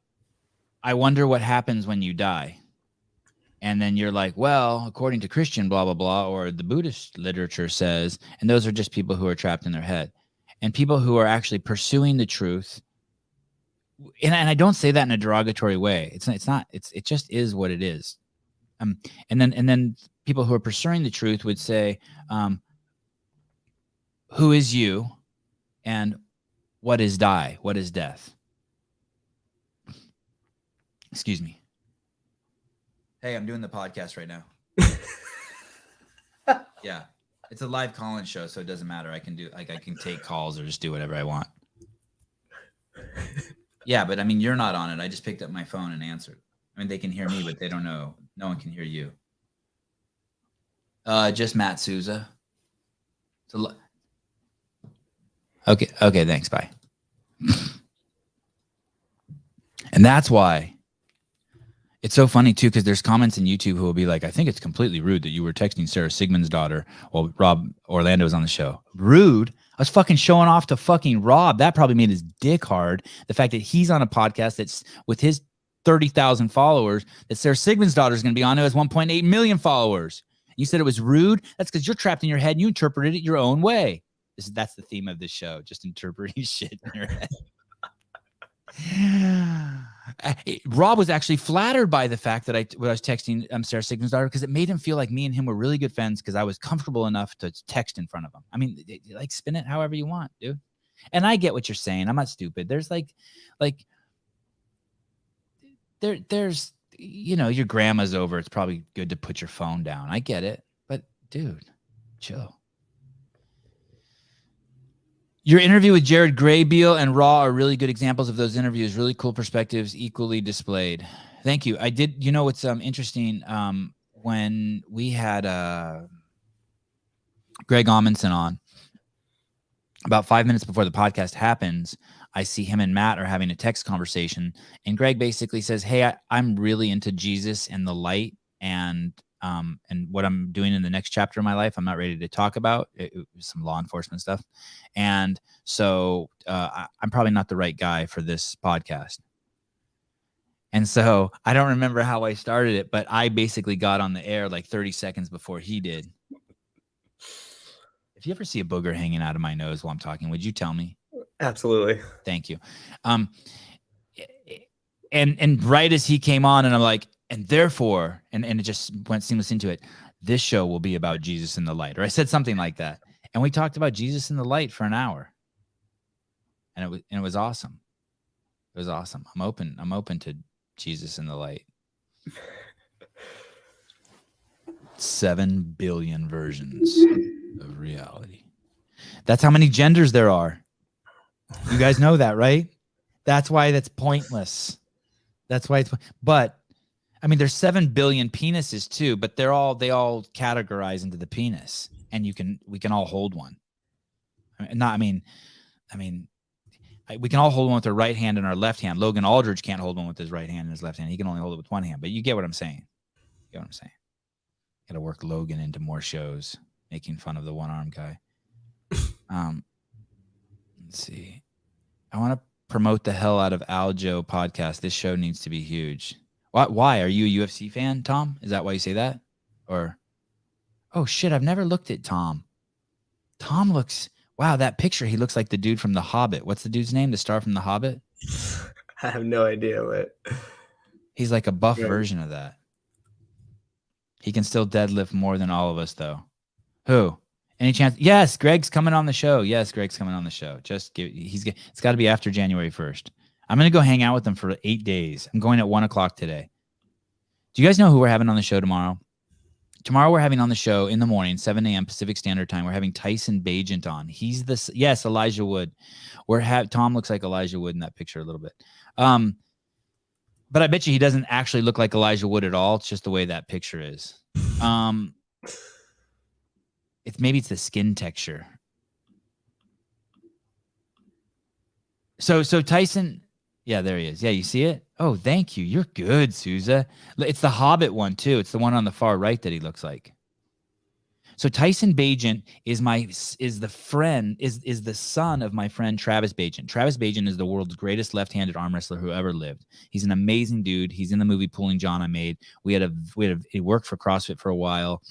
wonder what happens when you die. And then you're like, well, according to Christian, blah, blah, blah, or the Buddhist literature says, and those are just people who are trapped in their head. And people who are actually pursuing the truth. And I don't say that in a derogatory way. It just is what it is. And then people who are pursuing the truth would say, who is you and what is die? What is death? Excuse me. Hey, I'm doing the podcast right now. Yeah. It's a live call-in show, so it doesn't matter. I can take calls or just do whatever I want. Yeah, but I mean, you're not on it. I just picked up my phone and answered. I mean, they can hear me, but they don't know. No one can hear you. Just Matt Souza. Okay, thanks. Bye. And that's why it's so funny too, because there's comments in YouTube who will be like, I think it's completely rude that you were texting Sarah Sigmund's daughter while Rob Orlando was on the show. Rude? I was fucking showing off to fucking Rob. That probably made his dick hard. The fact that he's on a podcast that's with his 30,000 followers, that Sarah Sigmund's daughter is going to be on, who has 1.8 million followers. You said it was rude? That's because you're trapped in your head and you interpreted it your own way. That's the theme of this show, just interpreting shit in your head. Rob was actually flattered by the fact that I was texting Sarah Sigmund's daughter, because it made him feel like me and him were really good friends because I was comfortable enough to text in front of him. I mean, like, spin it however you want, dude. And I get what you're saying. I'm not stupid. There's there's your grandma's over. It's probably good to put your phone down. I get it. But dude, chill. Your interview with Jared Graybeal and Raw are really good examples of those interviews. Really cool perspectives, equally displayed. Thank you. I did. What's interesting? When we had Greg Amundsen on, about 5 minutes before the podcast happens, I see him and Matt are having a text conversation, and Greg basically says, "Hey, I'm really into Jesus and the light, and what I'm doing in the next chapter of my life, I'm not ready to talk about. It was some law enforcement stuff. And so I'm probably not the right guy for this podcast." And so I don't remember how I started it, but I basically got on the air like 30 seconds before he did. If you ever see a booger hanging out of my nose while I'm talking, would you tell me? Absolutely. Thank you. And right as he came on, and I'm like, and therefore, and it just went seamless into it. this show will be about Jesus in the light. Or I said something like that. And we talked about Jesus in the light for an hour. And it was awesome. It was awesome. I'm open to Jesus in the light. 7 billion versions of reality. That's how many genders there are. You guys know that, right? That's why that's pointless. That's why it's, but I mean, there's 7 billion penises too, but they all categorize into the penis, and we can all hold one. I mean, we can all hold one with our right hand and our left hand. Logan Aldridge can't hold one with his right hand and his left hand. He can only hold it with one hand, but you get what I'm saying. You get what I'm saying? Got to work Logan into more shows, making fun of the one-arm guy. Let's see. I want to promote the hell out of Aljo podcast. This show needs to be huge. Why? Are you a UFC fan, Tom? Is that why you say that? Or, oh shit, I've never looked at Tom. Tom looks, wow, that picture, he looks like the dude from The Hobbit. What's the dude's name? The star from The Hobbit? I have no idea what. He's like a buff version of that. He can still deadlift more than all of us, though. Who? Any chance? Yes, Greg's coming on the show. It's got to be after January 1st. I'm going to go hang out with them for 8 days. I'm going at 1:00 today. Do you guys know who we're having on the show tomorrow? Tomorrow we're having on the show in the morning, 7 a.m. Pacific Standard Time. We're having Tyson Bagent on. He's Elijah Wood. Tom looks like Elijah Wood in that picture a little bit. But I bet you he doesn't actually look like Elijah Wood at all. It's just the way that picture is. Maybe it's the skin texture. So Tyson, yeah, there he is. Yeah, you see it? Oh, thank you. You're good, Souza. It's the Hobbit one too. It's the one on the far right that he looks like. So Tyson Bagent is the son of my friend Travis Bagent. Travis Bagent is the world's greatest left-handed arm wrestler who ever lived. He's an amazing dude. He's in the movie Pulling John I made. He worked for CrossFit for a while.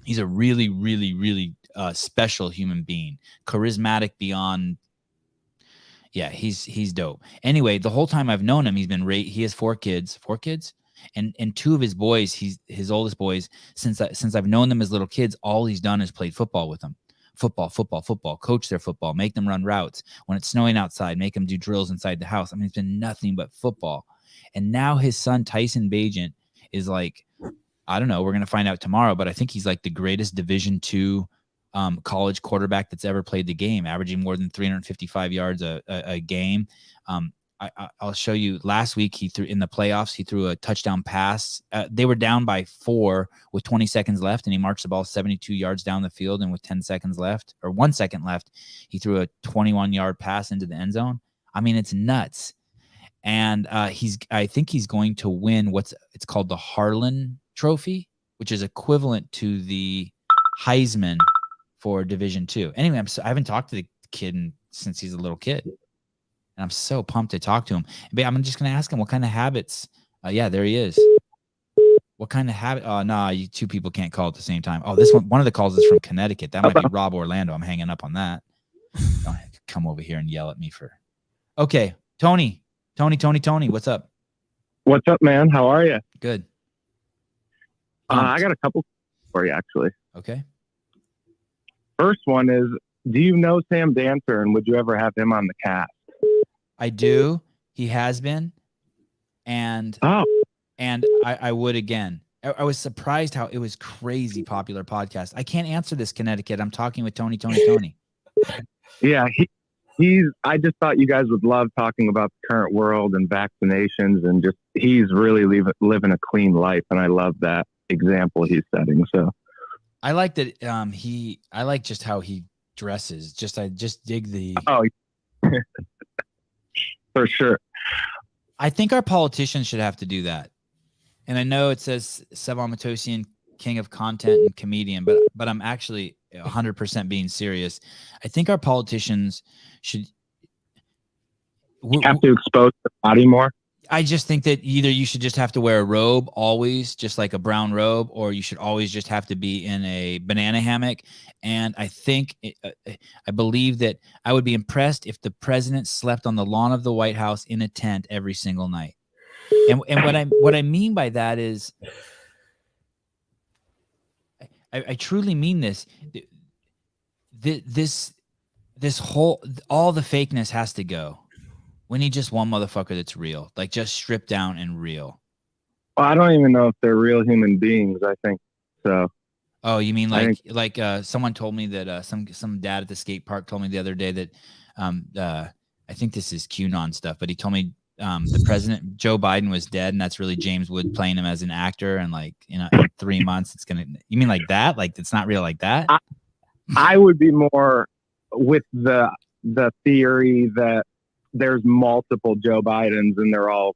He's a really, really, really special human being, charismatic beyond. Yeah, he's dope. Anyway, the whole time I've known him, he has 4 kids, and 2 of his boys, his oldest boys, since I've known them as little kids, all he's done is played football with them. Football, coach their football, make them run routes. When it's snowing outside, make them do drills inside the house. I mean, it's been nothing but football. And now his son, Tyson Bagent, is like, I don't know, we're going to find out tomorrow, but I think he's like the greatest Division II college quarterback that's ever played the game, averaging more than 355 yards a game. I'll show you. Last week, he threw in the playoffs. He threw a touchdown pass. They were down by 4 with 20 seconds left, and he marched the ball 72 yards down the field. And with 10 seconds left, or 1 second left, he threw a 21-yard pass into the end zone. I mean, it's nuts. And I think he's going to win it's called the Harlan Trophy, which is equivalent to the Heisman for Division II. Anyway, I haven't talked to the kid since he's a little kid. And I'm so pumped to talk to him. But I'm just going to ask him what kind of habits. Yeah, there he is. What kind of habit? Oh, no, you 2 people can't call at the same time. Oh, one of the calls is from Connecticut. That might be Rob Orlando. I'm hanging up on that. Don't have to come over here and yell at me for. Okay, Tony. What's up? What's up, man? How are you? Good. I got a couple for you, actually. Okay. First one is, do you know Sam Dancer, and would you ever have him on the cast? I do. He has been. And I would again. I was surprised how it was crazy popular podcast. I can't answer this, Connecticut. I'm talking with Tony. Yeah, I just thought you guys would love talking about the current world and vaccinations, and just he's really living a clean life, and I love that example he's setting. So I like that I like just how he dresses. I just dig the for sure. I think our politicians should have to do that. And I know it says Sevan Matosian, king of content and comedian, but I'm actually 100% being serious. I think our politicians should have to expose the body more. I just think that either you should just have to wear a robe always, just like a brown robe, or you should always just have to be in a banana hammock. And I believe that I would be impressed if the president slept on the lawn of the White House in a tent every single night. And what I mean by that is I truly mean this. This whole, all the fakeness has to go. We need just one motherfucker that's real, like just stripped down and real. Well, I don't even know if they're real human beings. I think so. Oh, you mean like someone told me that some dad at the skate park told me the other day that I think this is QAnon stuff, but he told me the president Joe Biden was dead, and that's really James Wood playing him as an actor, and like, you know, in 3 months it's gonna. You mean like that? Like it's not real like that? I would be more with the theory that there's multiple Joe Bidens and they're all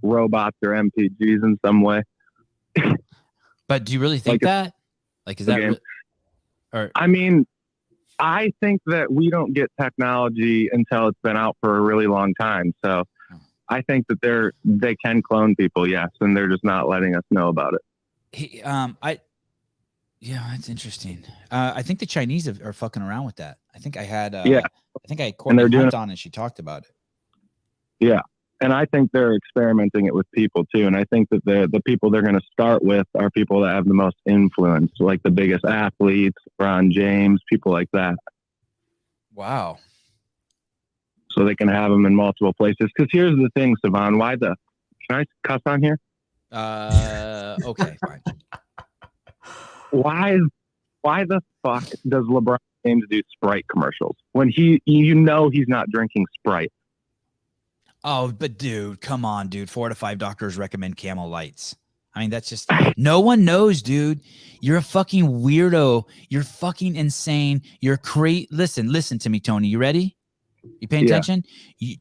robots or MPGs in some way. But do you really think that? Like, is that? Or I mean, I think that we don't get technology until it's been out for a really long time. So I think that they can clone people, yes, and they're just not letting us know about it. Yeah, that's interesting. I think the Chinese are fucking around with that. I think I had Courtney Hunt on, and she talked about it. Yeah, and I think they're experimenting it with people too. And I think that the people they're going to start with are people that have the most influence, like the biggest athletes, LeBron James, people like that. Wow. So they can have them in multiple places. Because here's the thing, Sevan. Can I cuss on here? Okay, fine. Why the fuck does LeBron James do Sprite commercials when he's not drinking Sprite? Oh, but dude, come on, dude. 4 to 5 doctors recommend Camel Lights. I mean, that's just, no one knows, dude. You're a fucking weirdo. You're fucking insane. You're crazy. Listen to me, Tony. You ready? You paying attention?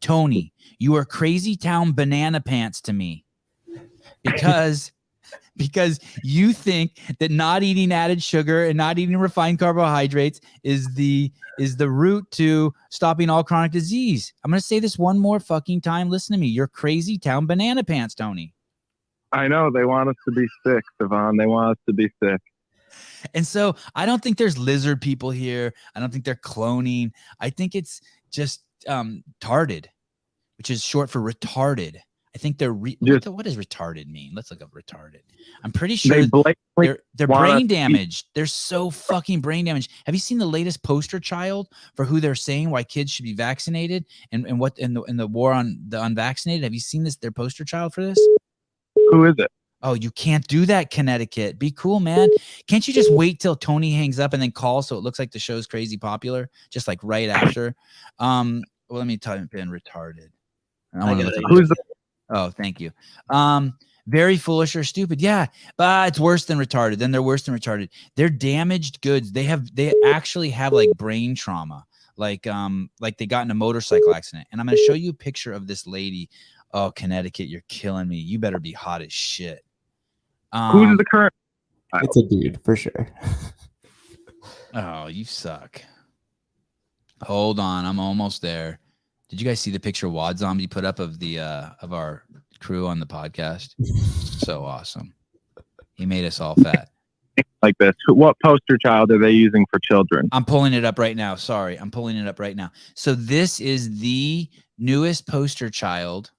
Tony, you are crazy town banana pants to me. Because you think that not eating added sugar and not eating refined carbohydrates is the route to stopping all chronic disease. I'm going to say this one more fucking time. Listen to me. You're crazy town banana pants, Tony. I know. They want us to be sick, Sevan. They want us to be sick. And so I don't think there's lizard people here. I don't think they're cloning. I think it's just tarded, which is short for retarded. I think they're what does retarded mean? Let's look up retarded. I'm pretty sure they're brain damaged. They're so fucking brain damaged. Have you seen the latest poster child for who they're saying why kids should be vaccinated and what in the war on the unvaccinated? Have you seen this? Their poster child for this? Who is it? Oh, you can't do that, Connecticut. Be cool, man. Can't you just wait till Tony hangs up and then call so it looks like the show's crazy popular, just like right after? Well, let me type in retarded. Who's the? Oh, thank you. Very foolish or stupid. Yeah, but it's worse than retarded. Then they're worse than retarded. They're damaged goods. They actually have like brain trauma. Like they got in a motorcycle accident. And I'm going to show you a picture of this lady. Oh, Connecticut, you're killing me. You better be hot as shit. Who's the current? It's a dude for sure. Oh, you suck. Hold on, I'm almost there. Did you guys see the picture Wad Zombie put up of the of our crew on the podcast? So awesome. He made us all fat. Like this. What poster child are they using for children? I'm pulling it up right now. Sorry, I'm pulling it up right now. So this is the newest poster child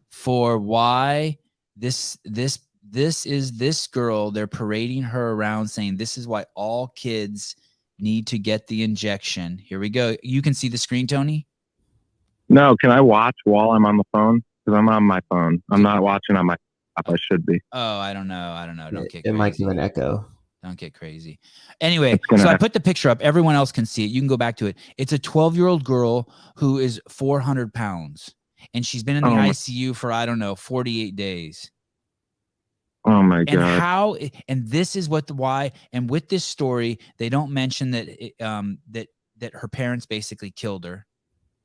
for why this is this girl. They're parading her around saying this is why all kids need to get the injection. Here we go. You can see the screen, Tony? No, can I watch while I'm on the phone? Because I'm on my phone. I'm not watching on my app. I should be. Oh, I don't know. Don't get crazy. It might do an echo. Don't get crazy. Anyway, so I put the picture up. Everyone else can see it. You can go back to it. It's a 12-year-old girl who is 400 pounds. And she's been in the ICU for, I don't know, 48 days. Oh my God. And this is why, and with this story, they don't mention that that her parents basically killed her.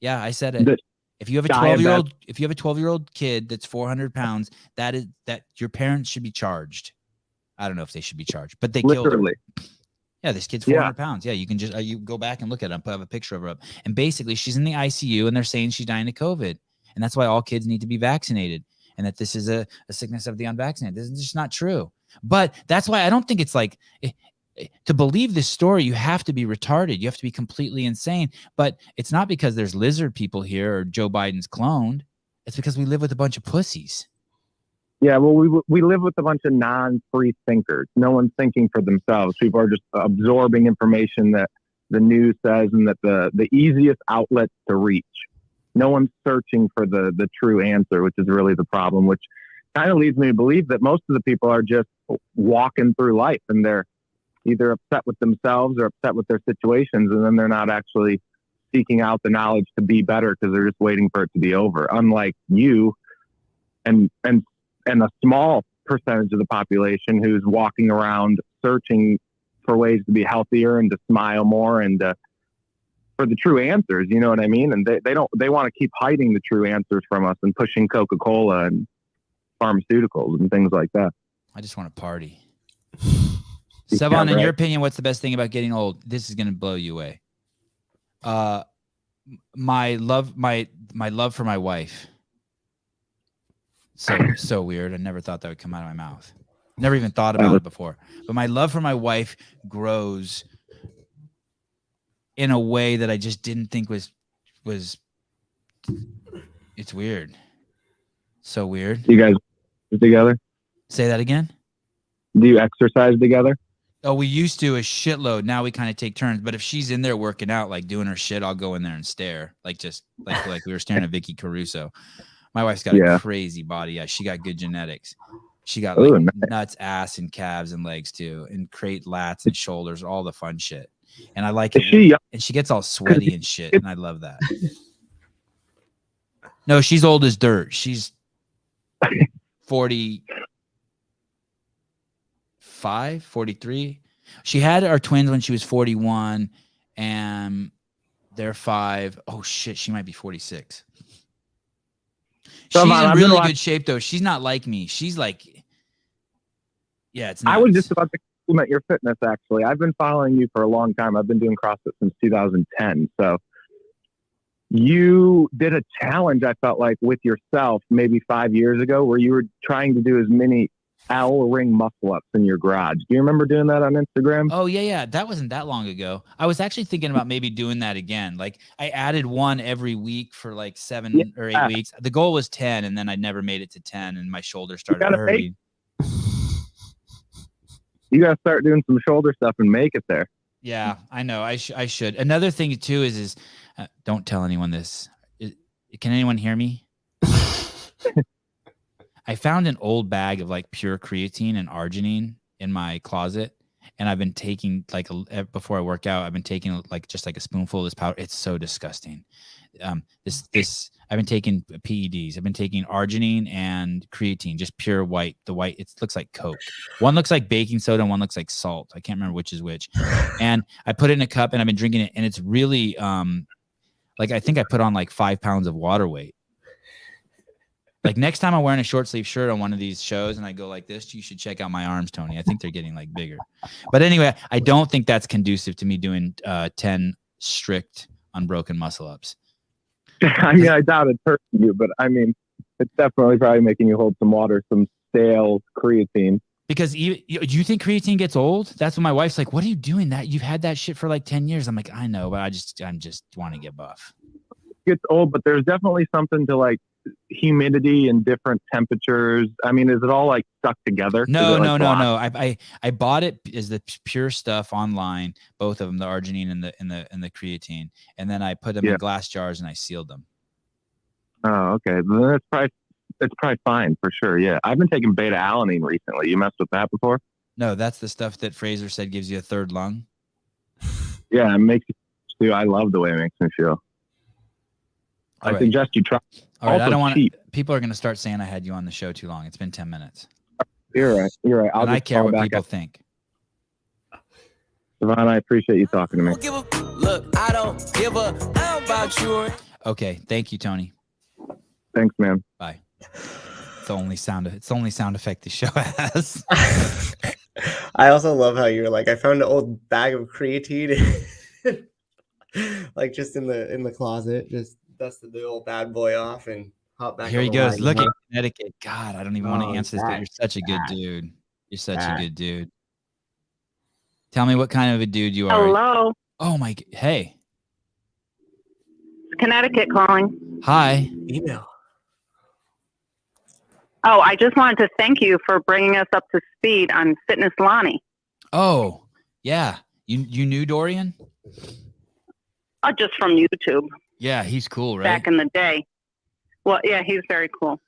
Yeah, I said it. If you have a 12-year-old kid that's 400 pounds, that your parents should be charged. I don't know if they should be charged, but they killed her. Yeah, this kid's 400 pounds. Yeah, you can just you go back and look at it. I have a picture of her up. And basically, she's in the ICU, and they're saying she's dying of COVID. And that's why all kids need to be vaccinated, and that this is a sickness of the unvaccinated. This is just not true. But that's why I don't think it's like to believe this story, you have to be retarded. You have to be completely insane. But it's not because there's lizard people here or Joe Biden's cloned. It's because we live with a bunch of pussies. Yeah, well, we live with a bunch of non-free thinkers. No one's thinking for themselves. People are just absorbing information that the news says and that the easiest outlet to reach. No one's searching for the true answer, which is really the problem, which kind of leads me to believe that most of the people are just walking through life and they're either upset with themselves or upset with their situations, and then they're not actually seeking out the knowledge to be better because they're just waiting for it to be over. Unlike you and a small percentage of the population who's walking around searching for ways to be healthier and to smile more and for the true answers, you know what I mean? And they want to keep hiding the true answers from us and pushing Coca-Cola and pharmaceuticals and things like that. I just want to party. Sevan, in your opinion, what's the best thing about getting old? This is going to blow you away. My love for my wife. So weird. I never thought that would come out of my mouth. Never even thought about it before. But my love for my wife grows in a way that I just didn't think was it's weird. So weird. You guys together? Say that again? Do you exercise together? Oh, we used to a shitload. Now we kind of take turns. But if she's in there working out, like doing her shit, I'll go in there and stare. Like we were staring at Vicky Caruso. My wife's got a crazy body. Yeah, she got good genetics. She got like nuts, ass, and calves and legs too, and crate lats and shoulders, all the fun shit. And I like it. And she gets all sweaty and shit, and I love that. No, she's old as dirt. She's 45, 43. She had our twins when she was 41, and they're 5. Oh shit, she might be 46. She's in really good shape though. She's not like me. She's like, yeah, it's nuts. I was just about to compliment your fitness, actually. I've been following you for a long time. I've been doing CrossFit since 2010. So you did a challenge, I felt like, with yourself maybe 5 years ago where you were trying to do as many L ring muscle ups in your garage. Do you remember doing that on Instagram? Oh yeah. That wasn't that long ago. I was actually thinking about maybe doing that again. Like I added one every week for like 7 or 8 weeks. The goal was 10, and then I never made it to 10, and my shoulder started hurting. You gotta start doing some shoulder stuff and make it there. Yeah, I know. I should. Another thing too is don't tell anyone this. Can anyone hear me? I found an old bag of like pure creatine and arginine in my closet, and I've been taking before I work out, I've been taking like just like a spoonful of this powder. It's so disgusting. I've been taking PEDs. I've been taking arginine and creatine, just pure white. The white, it looks like Coke. One looks like baking soda and one looks like salt. I can't remember which is which. And I put it in a cup and I've been drinking it, and it's really like I think I put on like 5 pounds of water weight. Like next time I'm wearing a short sleeve shirt on one of these shows and I go like this, you should check out my arms, Tony. I think they're getting like bigger. But anyway, I don't think that's conducive to me doing 10 strict unbroken muscle ups. I mean, I doubt it's hurting you, but I mean, it's definitely probably making you hold some water, some stale creatine. Because do you think creatine gets old? That's what my wife's like, what are you doing that? You've had that shit for like 10 years. I'm like, I know, but I'm just want to get buff. It gets old, but there's definitely something to like humidity and different temperatures. I mean, is it all like stuck together? No. I bought it as the pure stuff online, both of them, the arginine and the creatine, and then I put them in glass jars and I sealed them. Oh, okay. Then it's probably fine for sure. Yeah, I've been taking beta alanine recently. You messed with that before? No, that's the stuff that Fraser said gives you a third lung. Yeah, it makes you feel. I love the way it makes me feel. I suggest you try. All right, I don't want to. People are going to start saying I had you on the show too long. It's been 10 minutes. You're right. I care what people think. Sevan, I appreciate you talking to me. Look, I don't give a damn about you. Okay, thank you, Tony. Thanks, man. Bye. It's the only sound effect the show has. I also love how you're like, I found an old bag of creatine, like just in the closet, just dusted the old bad boy off and hop back. Here he goes. Look at Connecticut. God, I don't even want to answer this, but you're such a good dude. You're such a good dude. Tell me what kind of a dude you are. Hello. Oh my. Hey. Connecticut calling. Hi. Email. Oh, I just wanted to thank you for bringing us up to speed on Fitness Lonnie. Oh, yeah. You knew Dorian? Just from YouTube Yeah, he's cool, right? back in the day. Well, yeah, he's very cool.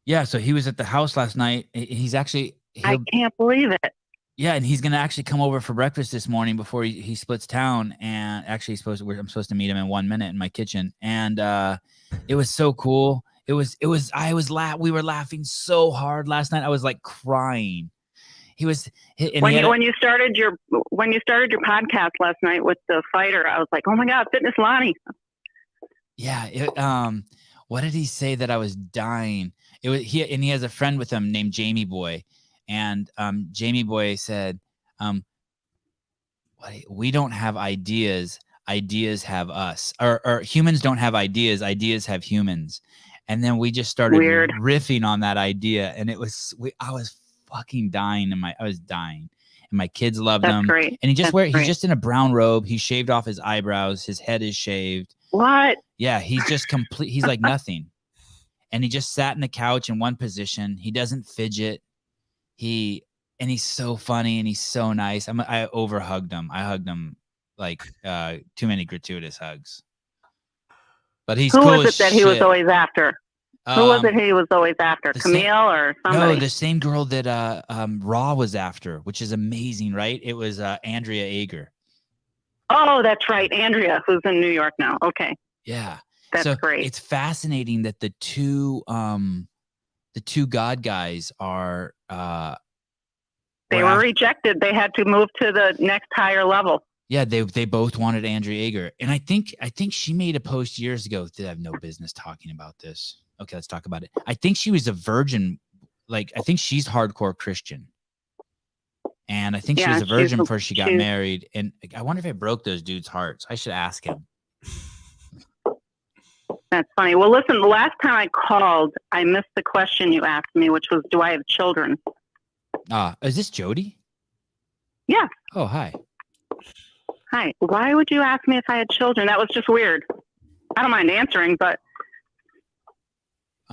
Yeah, so he was at the house last night. He's actually I can't believe it. yeah, and he's gonna actually come over for breakfast this morning before he splits town. And actually, I'm supposed to meet him in 1 minute in my kitchen. And it was so cool. We were laughing so hard last night. I was like crying. When you started your podcast last night with the fighter, I was like, oh my God, Fitness Lonnie. Yeah. What did he say that I was dying? He has a friend with him named Jamie Boy. And Jamie Boy said, we don't have ideas. Ideas have us. Or humans don't have ideas. Ideas have humans. And then we just started riffing on that idea. And I was fucking dying. I was dying. And my kids loved him. Great. And he's just in a brown robe. He shaved off his eyebrows. His head is shaved. What? Yeah, he's just complete. He's like nothing. And he just sat in the couch in one position. He doesn't fidget. He's so funny and he's so nice. I overhugged him. I hugged him like too many gratuitous hugs. But he's cool. Who was it that he was always after? Who was it he was always after? Camille or somebody? No, the same girl that Raw was after, which is amazing, right? It was Andrea Ager. Oh, that's right. Andrea, who's in New York now. Okay. Yeah. That's great. It's fascinating that the two God guys are they were rejected. They had to move to the next higher level. Yeah, they both wanted Andrea Ager. And I think she made a post years ago that I have no business talking about this. Okay, let's talk about it. I think she was a virgin. Like, I think she's hardcore Christian. And I think she was a virgin before she got married. And I wonder if it broke those dudes' hearts. I should ask him. That's funny. Well, listen, the last time I called, I missed the question you asked me, which was, do I have children? Is this Jody? Yeah. Oh, hi. Hi. Why would you ask me if I had children? That was just weird. I don't mind answering, but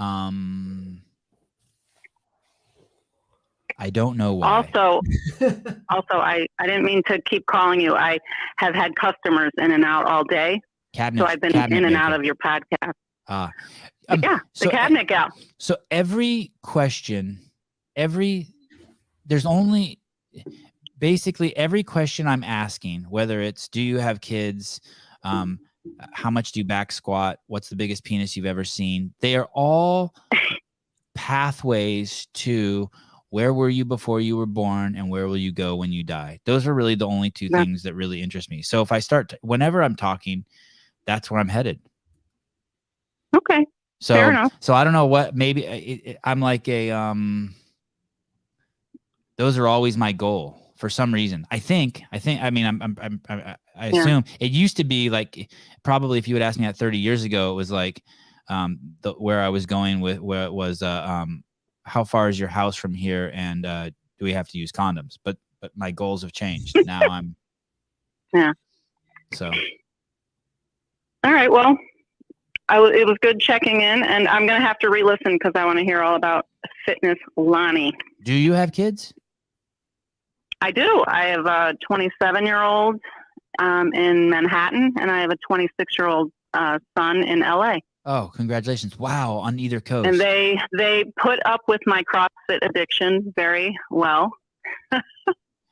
I don't know why. Also, I didn't mean to keep calling you. I have had customers in and out all day. So I've been in and out of your podcast. The cabinet gal. So every question, basically every question I'm asking, whether it's, do you have kids? How much do you back squat? What's the biggest penis you've ever seen? They are all pathways to where were you before you were born and where will you go when you die? Those are really the only two things that really interest me. So if I whenever I'm talking, that's where I'm headed. Okay. So, fair enough. So I don't know what, maybe I'm like those are always my goal for some reason. I assume it used to be like, probably if you would ask me that 30 years ago, it was like, where I was going with, where it was, how far is your house from here? And, do we have to use condoms? But my goals have changed. Now I'm, so. All right. Well, it was good checking in, and I'm going to have to re-listen because I want to hear all about Fitness Lonnie. Do you have kids? I do. I have a 27-year-old in Manhattan, and I have a 26-year-old son in LA. Oh, congratulations. Wow, on either coast. And they put up with my CrossFit addiction very well.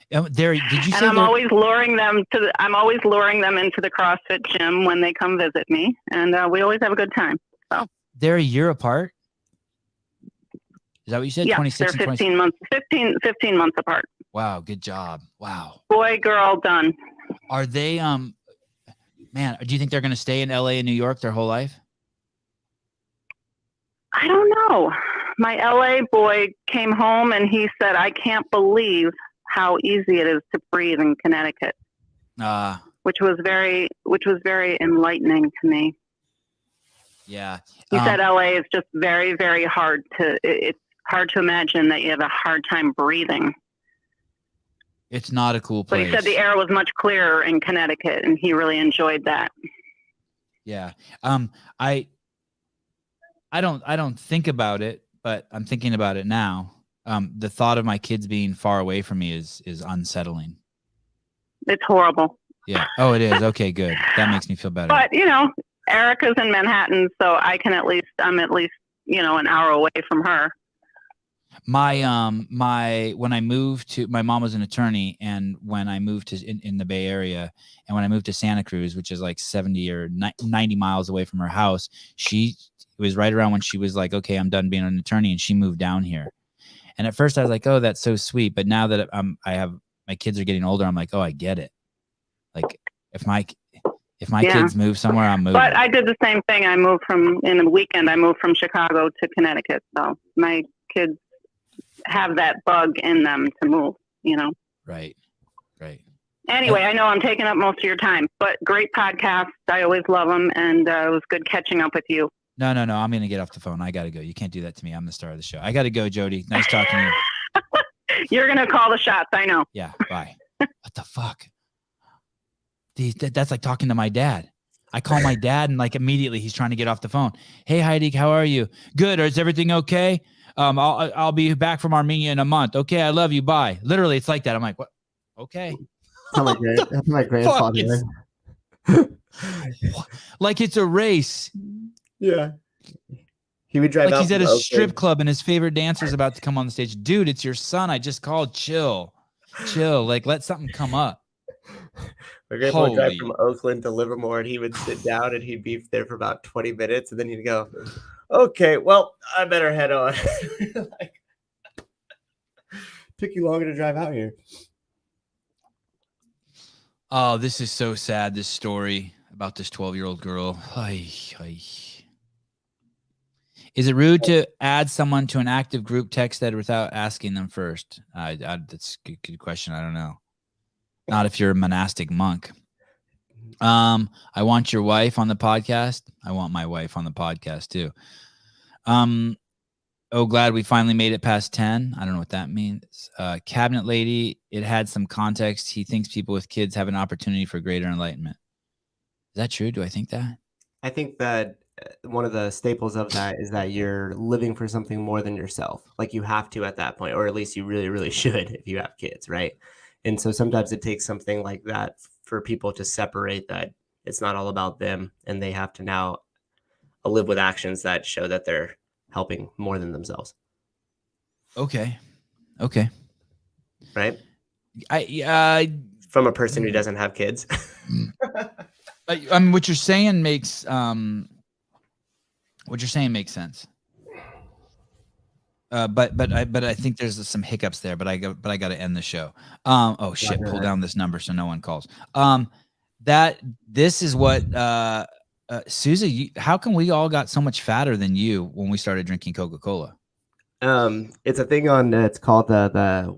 Did you say? And I'm always luring them into the CrossFit gym when they come visit me, and we always have a good time. So they're a year apart. Is that what you said? Yeah, 26 they're 15 months. 15 months apart. Wow, good job. Wow. Boy, girl, done. Are they? Man, do you think they're going to stay in LA and New York their whole life? I don't know. My LA boy came home and he said, "I can't believe how easy it is to breathe in Connecticut," which was very enlightening to me. Yeah, he said LA is just very, very hard to. It's hard to imagine that you have a hard time breathing. It's not a cool place. But he said the air was much clearer in Connecticut, and he really enjoyed that. Yeah, I don't think about it, but I'm thinking about it now. The thought of my kids being far away from me is unsettling. It's horrible. Yeah. Oh, it is. Okay, good. That makes me feel better. But, Erica's in Manhattan, so I'm at least, an hour away from her. When I moved to, my mom was an attorney, and when I moved to in the Bay Area, and when I moved to Santa Cruz, which is like 70 or 90 miles away from her house, it was right around when she was like, okay, I'm done being an attorney, and she moved down here. And at first I was like, oh, that's so sweet. But now that my kids are getting older, I'm like, oh, I get it. Like if my kids move somewhere, I'm moving. But I did the same thing. In the weekend, I moved from Chicago to Connecticut. So my kids have that bug in them to move, Right. Anyway, I know I'm taking up most of your time, but great podcast. I always love them. And it was good catching up with you. No. I'm going to get off the phone. I got to go. You can't do that to me. I'm the star of the show. I got to go, Jody. Nice talking to you. You're going to call the shots. I know. Yeah. Bye. What the fuck? That's like talking to my dad. I call my dad and like immediately he's trying to get off the phone. Hey, Heidi, how are you? Good. Is everything okay? I'll be back from Armenia in a month. Okay. I love you. Bye. Literally. It's like that. I'm like, what? Okay. That's my grandfather. Like it's a race. Yeah. He would drive like out he's at a Oakland. strip club and his favorite dancer's about to come on the stage. Dude, it's your son. I just called. Chill. Like let something come up. My grandpa would drive from Oakland to Livermore, and he would sit down and he'd be there for about 20 minutes, and then he'd go, okay, well, I better head on. Took you longer to drive out here. Oh, this is so sad, this story about this 12-year-old girl. Is it rude to add someone to an active group text thread without asking them first? That's a good question. I don't know. Not if you're a monastic monk. I want your wife on the podcast. I want my wife on the podcast too. Glad we finally made it past 10. I don't know what that means. Cabinet lady, it had some context. He thinks people with kids have an opportunity for greater enlightenment. Is that true? Do I think that? I think that one of the staples of that is that you're living for something more than yourself. Like you have to at that point, or at least you really, really should if you have kids, right? And so sometimes it takes something like that for people to separate that it's not all about them, and they have to now live with actions that show that they're helping more than themselves. Okay. Right? From a person who doesn't have kids. What you're saying makes sense. But I think there's some hiccups there. But I got to end the show. Oh shit! Pull down this number so no one calls. This is what Susie. How come we all got so much fatter than you when we started drinking Coca-Cola? It's a thing on. It's called the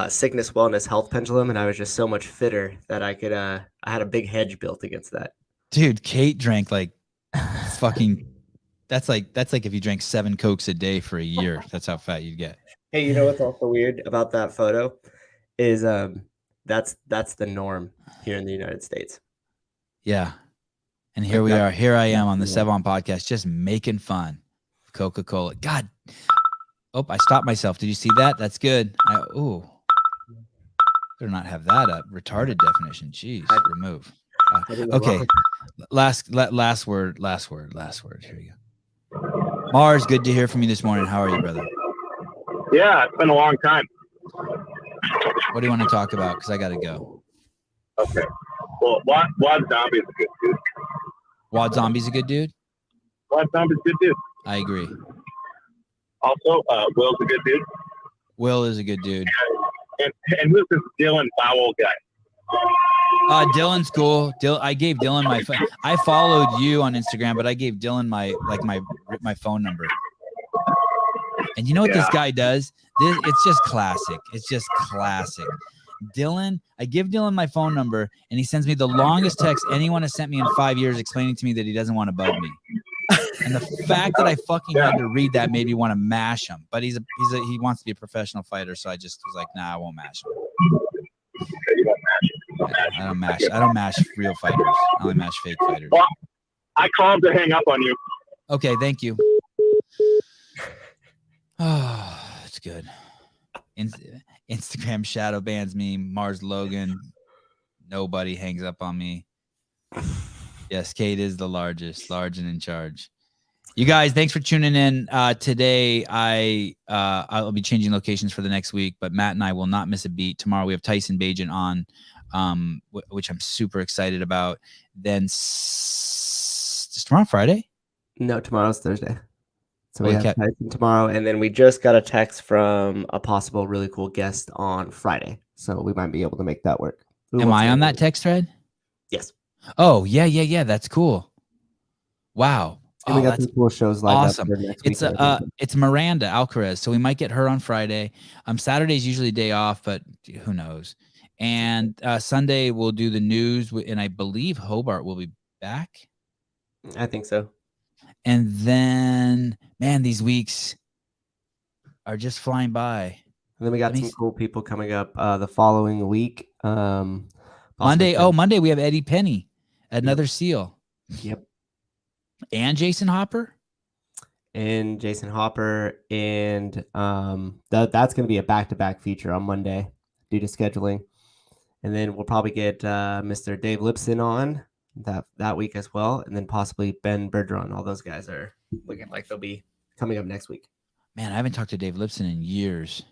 sickness, wellness, health pendulum, and I was just so much fitter that I could. I had a big hedge built against that. Dude, Kate drank like fucking. That's like if you drank 7 Cokes a day for a year. That's how fat you'd get. Hey, you know what's also weird about that photo is that's the norm here in the United States. Yeah. And here we are. Here I am on the Sevan podcast just making fun of Coca-Cola. God. Oh, I stopped myself. Did you see that? That's good. Better not have that up. Retarded definition. Jeez. Remove. Okay. Last word. Here you go. Mars, good to hear from you this morning. How are you, brother? Yeah, it's been a long time. What do you want to talk about? Because I got to go. Okay. Well, Wad Zombie's a good dude. Wad Zombie's a good dude? Wad Zombie's a good dude. I agree. Also, Will's a good dude. Will is a good dude. And who's this Dylan Powell guy? Dylan's cool. I gave Dylan my phone. I followed you on Instagram, but I gave Dylan my phone number. And you know what this guy does? It's just classic. Dylan, I give Dylan my phone number, and he sends me the longest text anyone has sent me in 5 years, explaining to me that he doesn't want to bug me. And the fact that I fucking had to read that made me want to mash him. But he wants to be a professional fighter, so I just was like, nah, I won't mash him. I don't mash real fighters. I only mash fake fighters. Well, I called to hang up on you. Okay, thank you. Oh, it's good. Instagram shadow bans me. Mars Logan. Nobody hangs up on me. Yes, Kate is the largest, large and in charge. You guys, thanks for tuning in. Today, I'll be changing locations for the next week, but Matt and I will not miss a beat. Tomorrow, we have Tyson Bajan on, which I'm super excited about. Then, is tomorrow Friday? No, tomorrow's Thursday. So we Holy have cat. Tyson tomorrow, And then we just got a text from a possible really cool guest on Friday. so we might be able to make that work. Am I on that text thread? Yes. Oh, yeah. That's cool. Wow. And we got that's some cool shows lined awesome. up for next It's week. it's Miranda Alcaraz, so we might get her on Friday. Saturday's usually day off, but who knows? And Sunday we'll do the news, and I believe Hobart will be back. I think so. And then, man, these weeks are just flying by. And then we got some cool people coming up the following week. Monday we have Eddie Penny, another SEAL. Yep. And Jason Hopper. And Jason Hopper, and that's going to be a back-to-back feature on Monday due to scheduling. And then we'll probably get Mr. Dave Lipson on that week as well, and then possibly Ben Bergeron. All those guys are looking like they'll be coming up next week. Man, I haven't talked to Dave Lipson in years.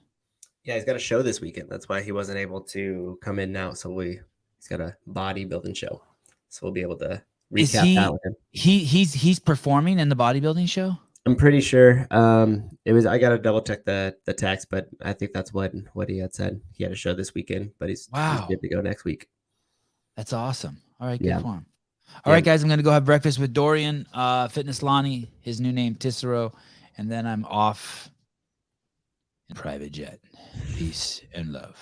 Yeah, he's got a show this weekend. That's why he wasn't able to come in now. So he's got a bodybuilding show, so we'll be able to recap that with him. He's performing in the bodybuilding show? I'm pretty sure. I gotta double check the text, but I think that's what he had said. He had a show this weekend, but he's good to go next week. That's awesome. All right, good Yeah. for him. All right, guys, I'm gonna go have breakfast with Dorian, Fitness Lonnie, his new name Tisero, and then I'm off in private jet. Peace and love.